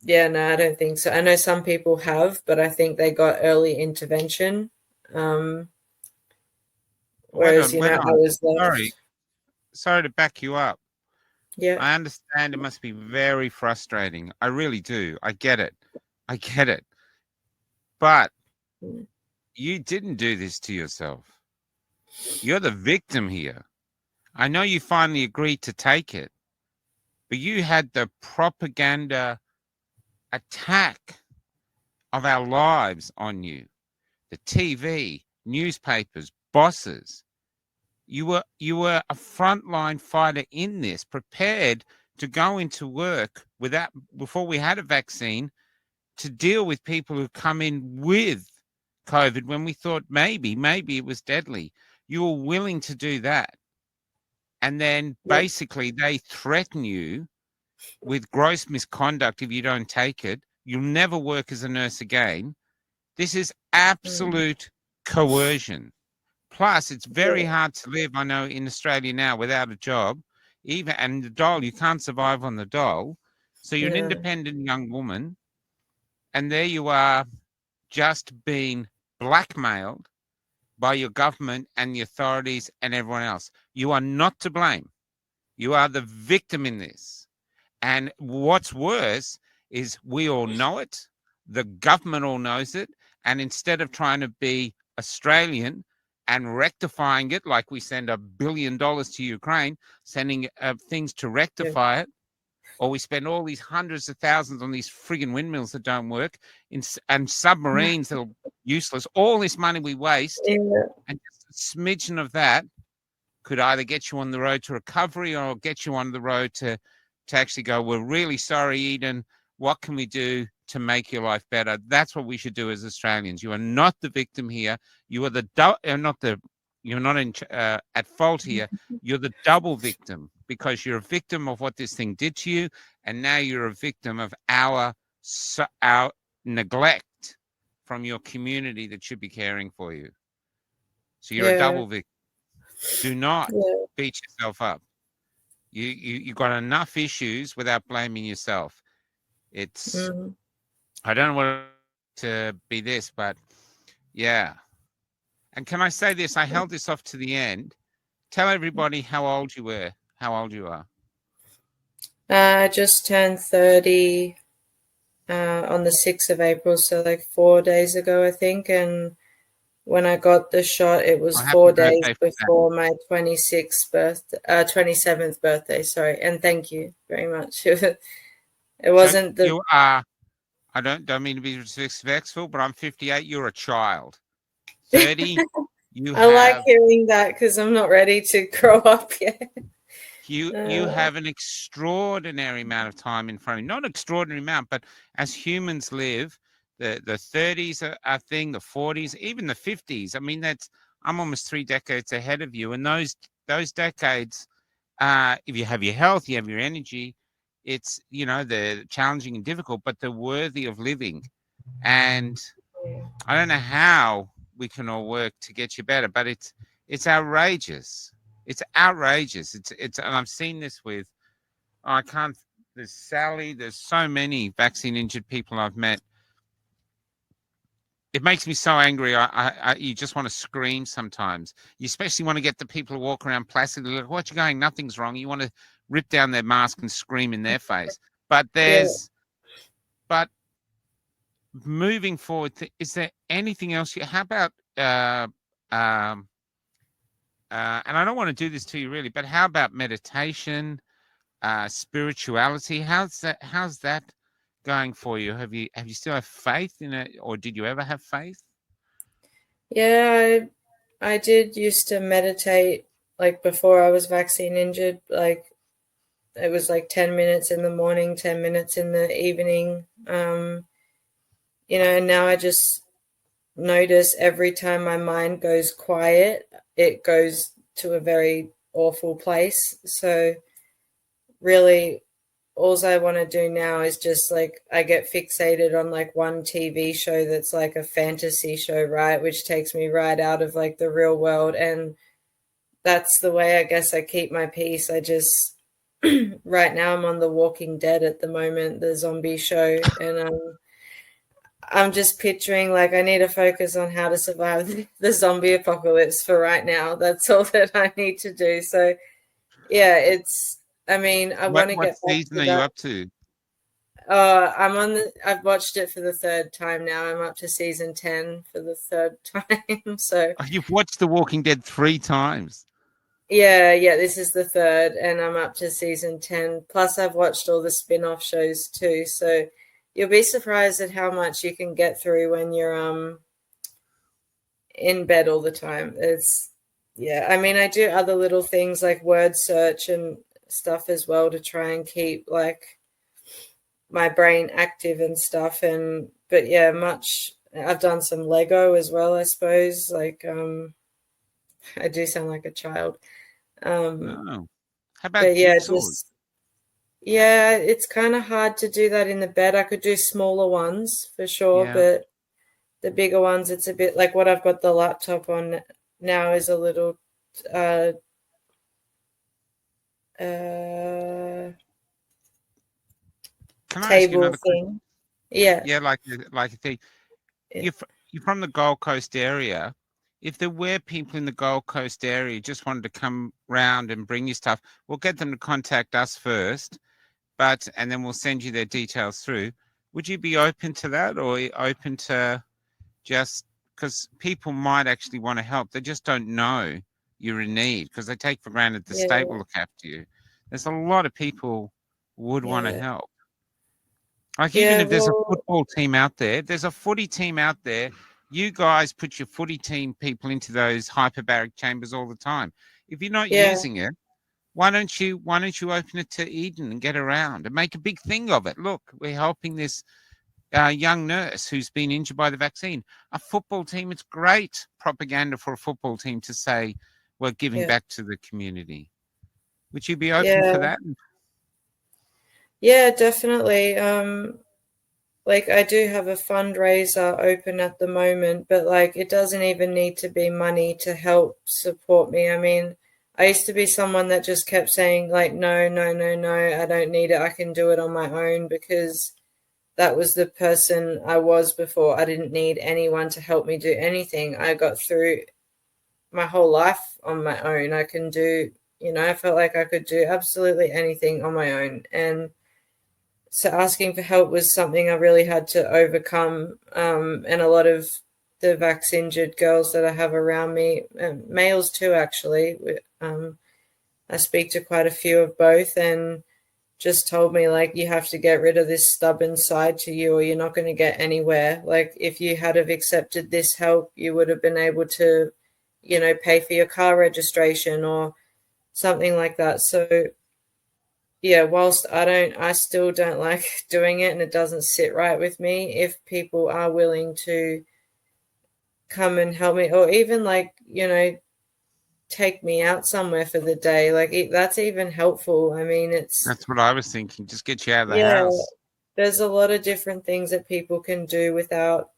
I don't think so. I know some people have, but I think they got early intervention. Wait Whereas, on, you wait know, I on. was Sorry, left. sorry to back you up. Yeah. I understand it must be very frustrating. I really do. I get it. I get it. But Mm. you didn't do this to yourself. You're the victim here. I know you finally agreed to take it, but you had the propaganda attack of our lives on you. The TV, newspapers, bosses. You were a frontline fighter in this, prepared to go into work without before we had a vaccine to deal with people who come in with COVID when we thought maybe it was deadly. You were willing to do that. And then Yeah. basically they threaten you with gross misconduct if you don't take it. You'll never work as a nurse again. This is Mm. absolute coercion. Plus, it's very Yeah. hard to live, I know, in Australia now without a job. Even and the dole, you can't survive on the dole. So you're an Yeah. independent young woman, and there you are, just being blackmailed by your government and the authorities and everyone else. You are not to blame. You are the victim in this. And what's worse is we all know it. The government all knows it. And instead of trying to be Australian and rectifying it, like we send $1 billion to Ukraine, sending things to Yeah. rectify it, or we spend all these hundreds of thousands on these frigging windmills that don't work and submarines that are useless. All this money we waste, Yeah. and just a smidgen of that could either get you on the road to recovery or get you on the road to actually go, we're really sorry, Eden. What can we do to make your life better? That's what we should do as Australians. You are not the victim here. You are you're not at fault here. You're the double victim because you're a victim of what this thing did to you, and now you're a victim of our neglect from your community that should be caring for you. So you're a Yeah. double victim. Do not Yeah. beat yourself up. You got enough issues without blaming yourself. It's Mm. I don't want to be this, but yeah. And can I say this? I held this off to the end. Tell everybody how old you were, how old you are. I just turned 30 on the 6th of April, so like 4 days ago, I think. And when I got the shot, it was Oh, happy 4 days birthday for that. before my 27th birthday. Sorry, and thank you very much. It So wasn't the you are. I don't mean to be disrespectful, but I'm 58. You're a child. 30. You I like have hearing that because I'm not ready to grow up yet. you have an extraordinary amount of time in front of you. Not extraordinary amount, but as humans live, the 30s are a thing, the 40s, even the 50s. I mean, I'm almost 3 decades ahead of you. And those decades, if you have your health, you have your energy, it's they're challenging and difficult, but they're worthy of living. And I don't know how we can all work to get you better, but it's outrageous. It's outrageous. It's and I've seen this with I can't there's Sally, there's so many vaccine injured people I've met. It makes me so angry. You just want to scream sometimes. You especially want to get the people who walk around placidly like, what you going? Nothing's wrong. You want to rip down their mask and scream in their face. But Yeah. but moving forward, is there anything else? How about and I don't want to do this to you really, but how about meditation, spirituality? How's that going for you? Have you still have faith in it, or did you ever have faith? Yeah, I did used to meditate like before I was vaccine injured. Like it was like 10 minutes in the morning, 10 minutes in the evening. And now I just notice every time my mind goes quiet, it goes to a very awful place. So really all I want to do now is just like I get fixated on like one TV show that's like a fantasy show, right? Which takes me right out of like the real world. And that's the way I guess I keep my peace. I just right now I'm on The Walking Dead at the moment, the zombie show. And I'm just picturing like I need to focus on how to survive the zombie apocalypse for right now. That's all that I need to do. So yeah, I mean, I want to What get back season to are you that. up to? I've watched it for the third time now. I'm up to season 10 for the third time. So Oh, you've watched The Walking Dead 3 times. yeah, this is the third, and I'm up to season 10. Plus, I've watched all the spin-off shows too. So you'll be surprised at how much you can get through when you're in bed all the time. Yeah, I mean, I do other little things like word search and stuff as well to try and keep like my brain active and stuff. And but yeah, I've done some Lego as well, I suppose. Like I do sound like a child. Oh. How about But yeah, jigsaws? yeah, it's kind of hard to do that in the bed. I could do smaller ones for sure, Yeah. but the bigger ones, it's a bit like what I've got the laptop on now is a little uh uh Can I ask you table another question? thing. Yeah, Yeah, like a thing. yeah, You're from the Gold Coast area. If there were people in the Gold Coast area just wanted to come round and bring you stuff, we'll get them to contact us first, and then we'll send you their details through. Would you be open to that, or open to just because people might actually want to help? They just don't know you're in need because they take for granted the state will yeah, look after you. There's a lot of people would want to yeah, help. Like even yeah. if there's a Well, football team out there, there's a footy team out there. You guys put your footy team people into those hyperbaric chambers all the time. If you're not yeah, using it, why don't you open it to Eden and get around and make a big thing of it? Look, we're helping this young nurse who's been injured by the vaccine. A football team, it's great propaganda for a football team to say we're giving yeah, back to the community. Would you be open for yeah, that? yeah, definitely. Like I do have a fundraiser open at the moment, but like it doesn't even need to be money to help support me. I mean, I used to be someone that just kept saying like no, no, no, no, I don't need it. I can do it on my own because that was the person I was before. I didn't need anyone to help me do anything. I got through my whole life on my own. I can do, I felt like I could do absolutely anything on my own. And so asking for help was something I really had to overcome. And a lot of the vax injured girls that I have around me, males too, actually, I speak to quite a few of both, and just told me like you have to get rid of this stubborn side to you or you're not going to get anywhere. Like if you had have accepted this help, you would have been able to, pay for your car registration or something like that. So yeah, whilst I still don't like doing it and it doesn't sit right with me, if people are willing to come and help me or even like, take me out somewhere for the day, like that's even helpful. I mean, That's what I was thinking. Just get you out of the yeah, house. there's a lot of different things that people can do without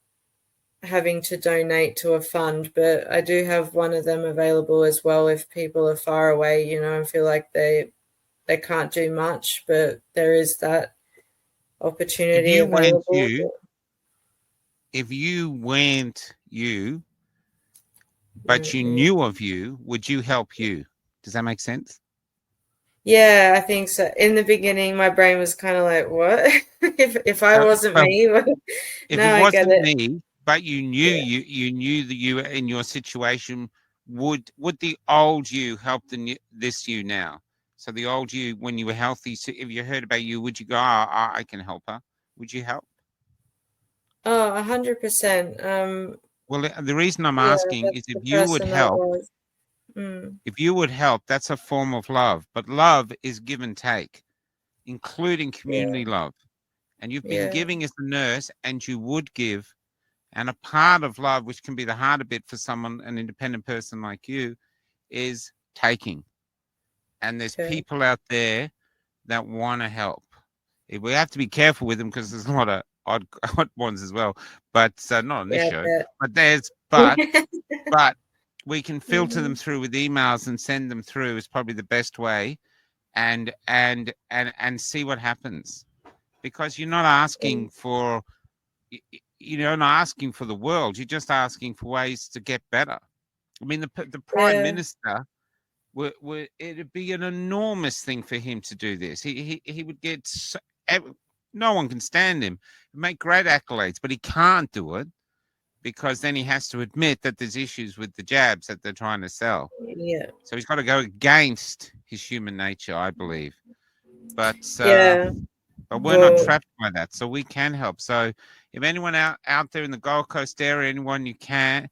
having to donate to a fund, but I do have one of them available as well if people are far away, and feel like they can't do much, but there is that If opportunity you went available. you, if you went you, but you Mm-hmm. knew of you, would you help you? Does that make sense? Yeah, I think so. In the beginning, my brain was kind of like, "What if I wasn't Well, me?" if it Now I get wasn't it. me, but Yeah. you knew that you were in your situation, would the old you help this you now? So the old you when you were healthy, so if you heard about you, would you go, oh, I can help her? Would you help? Oh, 100%. Well, the reason I'm Yeah, asking is that's the person I was. Mm, if you would help, that's a form of love. But love is give and take, including yeah, community love. And you've been yeah, giving as a nurse, and you would give. And a part of love, which can be the harder bit for someone, an independent person like you, is taking. And there's okay. people out there that want to help. We have to be careful with them because there's a lot of odd ones as well. But not on this Yeah, show. I But there's bet. but we can filter them Mhm. through with emails and send them through is probably the best way, and see what happens because you're not asking for you're not asking for the world. You're just asking for ways to get better. I mean, the prime minister, it'd be an enormous thing for him to do this. He would get no one can stand him. He'd make great accolades, but he can't do it because then he has to admit that there's issues with the jabs that they're trying to sell. Yeah. So he's got to go against his human nature, I believe. But but we're not trapped by that, so we can help. So if anyone out there in the Gold Coast area, anyone you can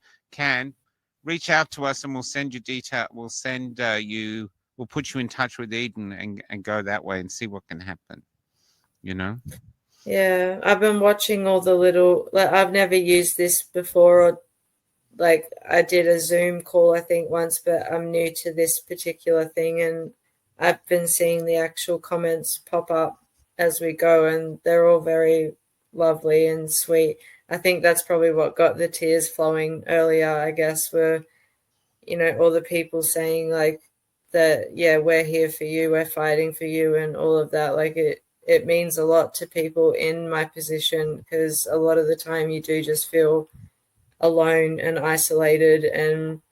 reach out to us, and we'll send you detail. We'll send we'll put you in touch with Eden and go that way and see what can happen. Yeah, I've been watching all the little, like, I've never used this before, or like I did a Zoom call, I think, once, but I'm new to this particular thing, and I've been seeing the actual comments pop up as we go, and they're all very lovely and sweet. I think that's probably what got the tears flowing earlier, I guess, were, all the people saying like that, yeah, we're here for you, we're fighting for you, and all of that. Like it means a lot to people in my position, because a lot of the time you do just feel alone and isolated and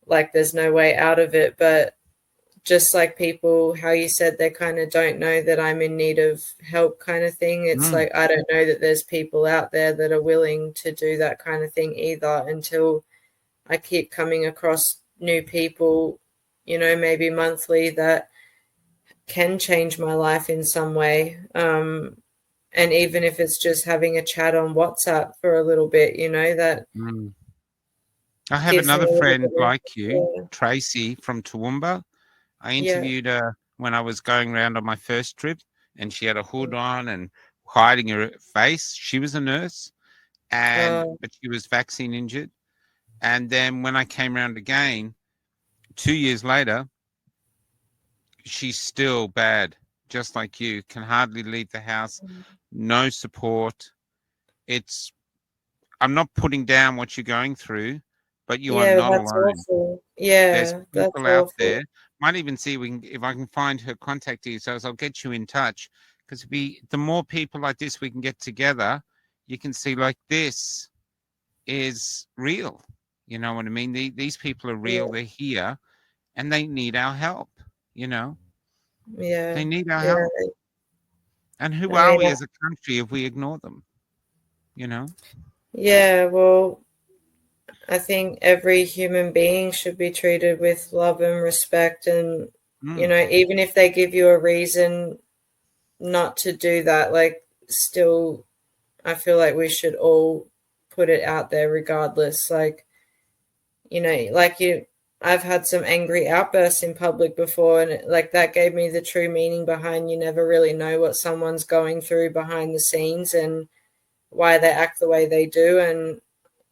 like there's no way out of it. But just like people, how you said they kind of don't know that I'm in need of help kind of thing. It's like, I don't know that there's people out there that are willing to do that kind of thing either, until I keep coming across new people, maybe monthly, that can change my life in some way. And even if it's just having a chat on WhatsApp for a little bit, that I have another friend like you, Tracy from Toowoomba. I interviewed her when I was going around on my first trip, and she had a hood on and hiding her face. She was a nurse, but she was vaccine injured. And then when I came around again, 2 years later, she's still bad, just like you, can hardly leave the house, no support. I'm not putting down what you're going through, but you are not alone. Awful. Yeah, there's people out there. Might even see if I can find her contact details. I'll get you in touch, because the more people like this we can get together, you can see like this is real. You know what I mean? These people are real. They're here, and they need our help. They need our help. And who are we as a country if we ignore them? Yeah, well, I think every human being should be treated with love and respect, and even if they give you a reason not to do that, like, still, I feel like we should all put it out there regardless. Like, I've had some angry outbursts in public before, and like that gave me the true meaning behind, you never really know what someone's going through behind the scenes and why they act the way they do. And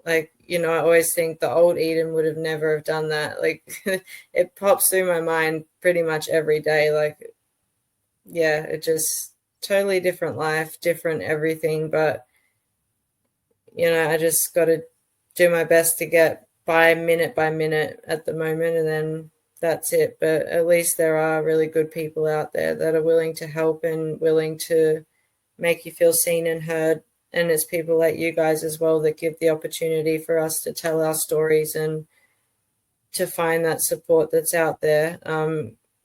like, I always think the old Eden would have never have done that. Like it pops through my mind pretty much every day. Like, yeah, it just totally different life, different everything. But, I just got to do my best to get by minute at the moment, and then that's it. But at least there are really good people out there that are willing to help and willing to make you feel seen and heard. And it's people like you guys as well that give the opportunity for us to tell our stories and to find that support that's out there,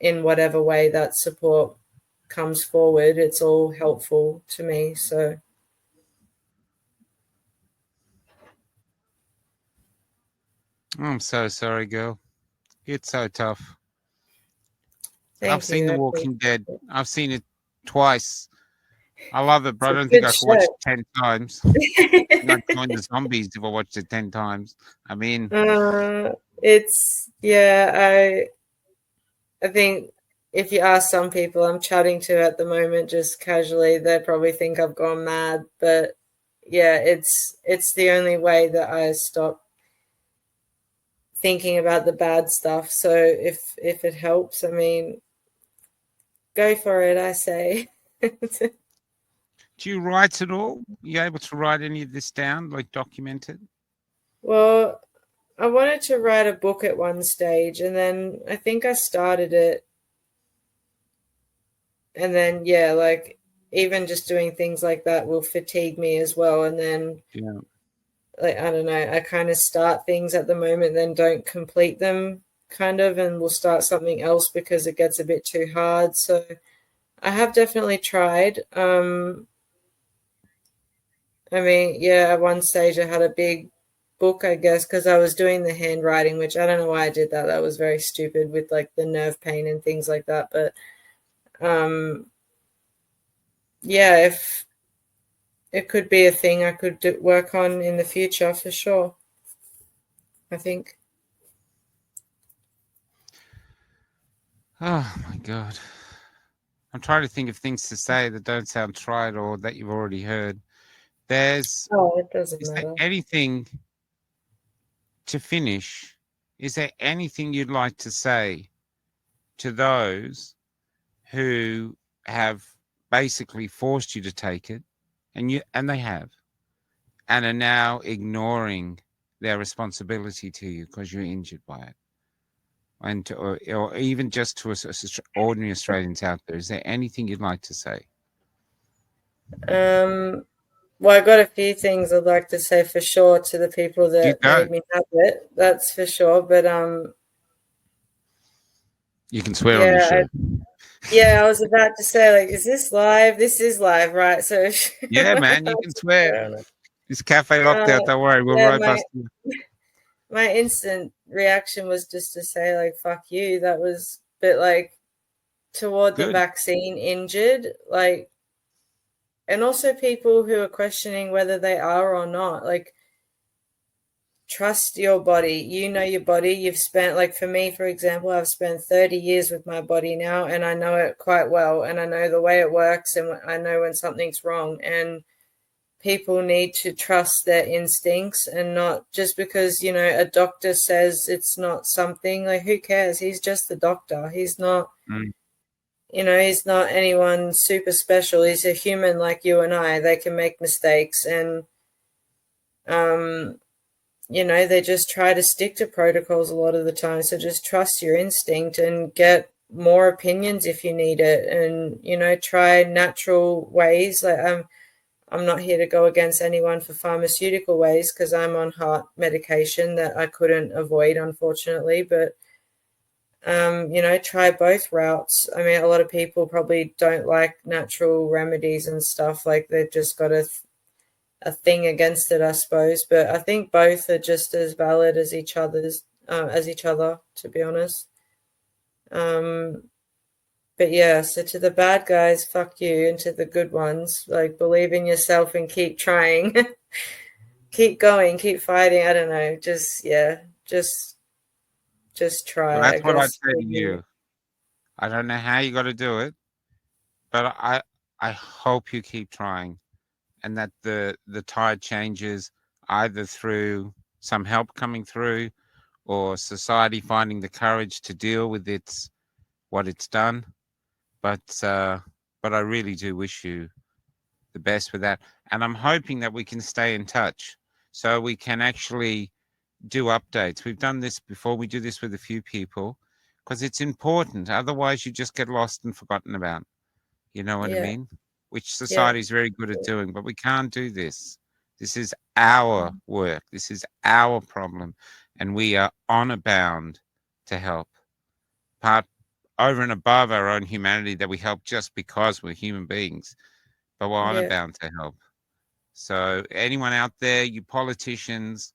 in whatever way that support comes forward. It's all helpful to me. So I'm so sorry, girl. It's so tough. I've seen The Walking Dead. I've seen it twice. I love it, but I don't think I could watch it 10 times. I'd join the zombies if I watched it 10 times. I mean, I think if you ask some people I'm chatting to at the moment, just casually, they probably think I've gone mad. But yeah, it's the only way that I stop thinking about the bad stuff. So if it helps, I mean, go for it, I say. Do you write at all? Are you able to write any of this down, like document it? Well, I wanted to write a book at one stage, and then I think I started it. And then, yeah, like even just doing things like that will fatigue me as well. And then, Yeah. like, I don't know, I kind of start things at the moment, then don't complete them, kind of, and will start something else because it gets a bit too hard. So I have definitely tried. I mean, yeah, at one stage I had a big book, I guess, because I was doing the handwriting, which I don't know why I did that. That was very stupid with like the nerve pain and things like that. But yeah, if it could be a thing I could work on in the future for sure, I think. Oh my God. I'm trying to think of things to say that don't sound tried or that you've already heard. There's Oh, it doesn't Is there matter. anything to finish? Is there anything you'd like to say to those who have basically forced you to take it, and they have, and are now ignoring their responsibility to you because you're injured by it, and or even just to us as ordinary Australians out there? Is there anything you'd like to say? Well, I got a few things I'd like to say for sure to the people You that go. made me have it. That's for sure. But You can swear on the yeah, show. yeah, I was about to say, like, is this live? This is live, right? So Yeah, man, you can swear. It's cafe locked uh, out. Don't worry, we'll yeah, right past you. my instant reaction was just to say, like, fuck you. That was, but like, toward the Good. vaccine injured, like, and also people who are questioning whether they are or not, like, trust your body. You know your body. You've spent, like, for me, for example, I've spent 30 years with my body now, and I know it quite well, and I know the way it works, and I know when something's wrong. And people need to trust their instincts, and not just because, you know, a doctor says it's not something, like, who cares? He's just the doctor. He's not, Mm. you know, he's not anyone super special. He's a human like you and I. They can make mistakes, and um you know, they just try to stick to protocols a lot of the time. So just trust your instinct and get more opinions if you need it, and, you know, try natural ways. Like, I'm not here to go against anyone for pharmaceutical ways, because I'm on heart medication that I couldn't avoid, unfortunately. But you know, try both routes. I mean, a lot of people probably don't like natural remedies and stuff. Like, they've just got a thing against it, I suppose. But I think both are just as valid as each other, to be honest. Um, but yeah, so to the bad guys, fuck you, and to the good ones, like, believe in yourself and keep trying, keep going, keep fighting. I don't know, just, yeah, just Well, try, I that's what I'd guess. say to you. I don't know how you got to do it, but I hope you keep trying, and that the tide changes either through some help coming through, or society finding the courage to deal with what it's done. But I really do wish you the best with that, and I'm hoping that we can stay in touch so we can actually do updates. We've done this before. We do this with a few people because it's important. Otherwise, you just get lost and forgotten about. You know what I Yeah, mean? Which yeah, society is very good at doing, but we can't do this. This is our work. This is our problem, and we are honor bound to help. Part over and above our own humanity that we help just because we're human beings, but we're honor yeah, bound to help. So anyone out there, you politicians,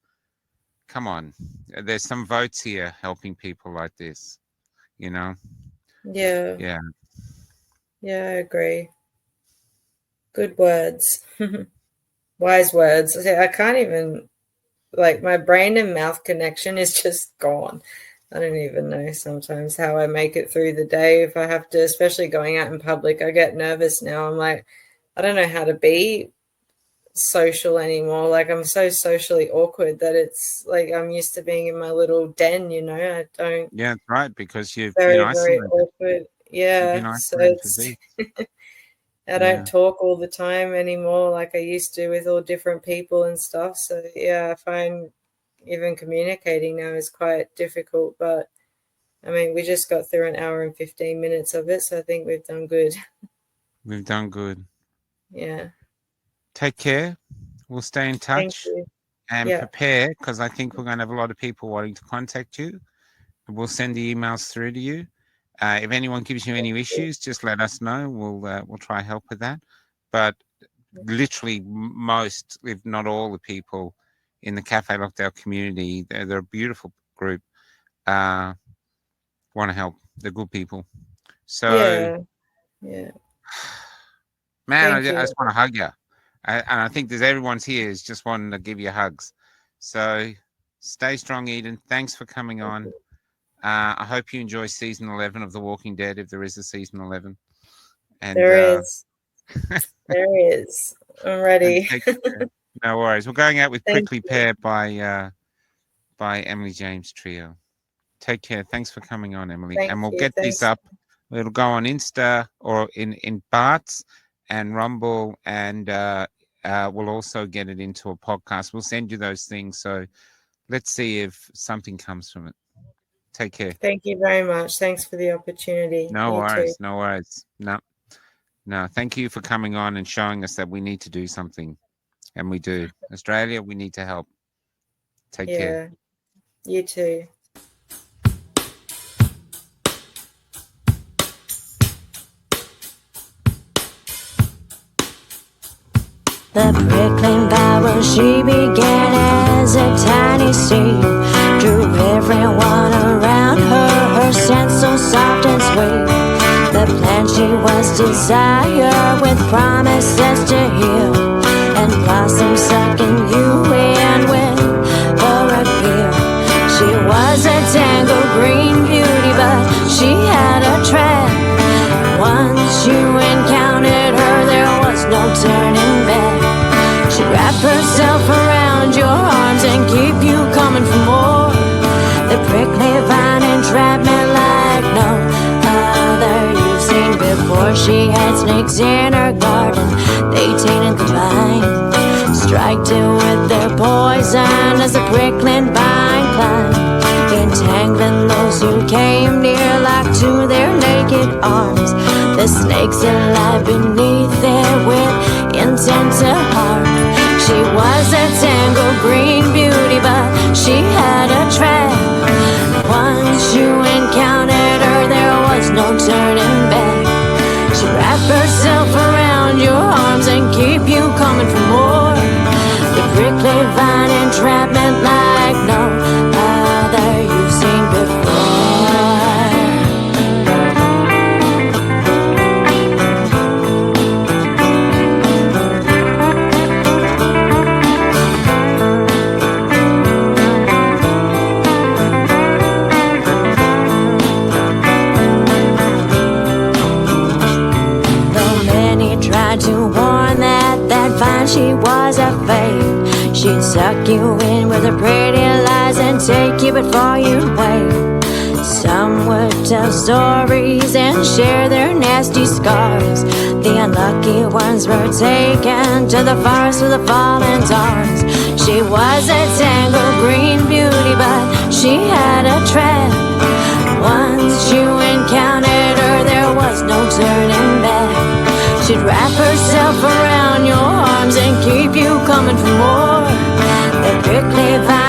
come on. There's some votes here helping people like this, you know? yeah, Yeah. yeah, I agree. Good words. Wise words. I can't even, like, my brain and mouth connection is just gone. I don't even know sometimes how I make it through the day if I have to, especially going out in public. I get nervous now. I'm like, I don't know how to be social anymore. Like, I'm so socially awkward that it's like I'm used to being in my little den, you know. I don't, Yeah, that's right, because you've been very, very isolated. awkward. You've been Yeah. So isolated for it's, weeks. I don't Yeah. talk all the time anymore like I used to with all different people and stuff. So yeah, I find even communicating now is quite difficult. But I mean, we just got through an hour and 15 minutes of it, so I think we've done good. We've done good. Yeah. Take care. We'll stay in Thank touch you. and Yeah. prepare, because I think we're going to have a lot of people wanting to contact you. We'll send the emails through to you. If anyone gives you any issues, just let us know. We'll try and help with that. But literally most, if not all, the people in the Cafe Lockdown community, they're a beautiful group. Want to help. They're good people. So, Yeah. man, I Thank you. just want to hug you. And I think there's everyone's here is just wanting to give you hugs. So stay strong, Eden. Thanks for coming on. I hope you enjoy season 11 of The Walking Dead, if there is a season 11. And There is. There is. I'm ready. No worries. We're going out with Thank Prickly Pear by Emily James Trio. Take care. Thanks for coming on, Emily. Thank And we'll you. get this Thanks. up. It'll go on Insta or in Barts and Rumble, and we'll also get it into a podcast. We'll send you those things. So let's see if something comes from it. Take care. Thank you very much. Thanks for the opportunity. No You worries. too. No worries. No. Thank you for coming on and showing us that we need to do something. And we do. Australia, we need to help. Take care. You too. The prickling power she began as a tiny seed, drew everyone around her, her scent so soft and sweet. The plant she was desire, with promises to heal, and blossom sucking you in with her appeal. She was a tangled green beauty, but she had a trap. Once you encountered her, there was no turning back. She'd wrap herself around your arms and keep you coming for more. The prickly vine entrapment like no other you've seen before. She had snakes in her garden, they tainted the vine, striked it with their poison as the prickling vine climbed, entangling those who came near like to their naked arms. The snakes alive beneath it with intent to harm. She was a tangled green beauty, but she had a trap. Once you encountered her, there was no turning back. She'd wrap herself around your arms and keep you coming for more. The prickly vine entrapment like no other you've seen before. To warn that vine she was a fake. She'd suck you in with her pretty lies and take you before you'd wait. Some would tell stories and share their nasty scars. The unlucky ones were taken to the forest with the fallen's arms. She was a tangled green beauty, but she had a trap. Once you encountered her, there was no turning back. She'd wrap herself around your arms and keep you coming for more. The prickly vine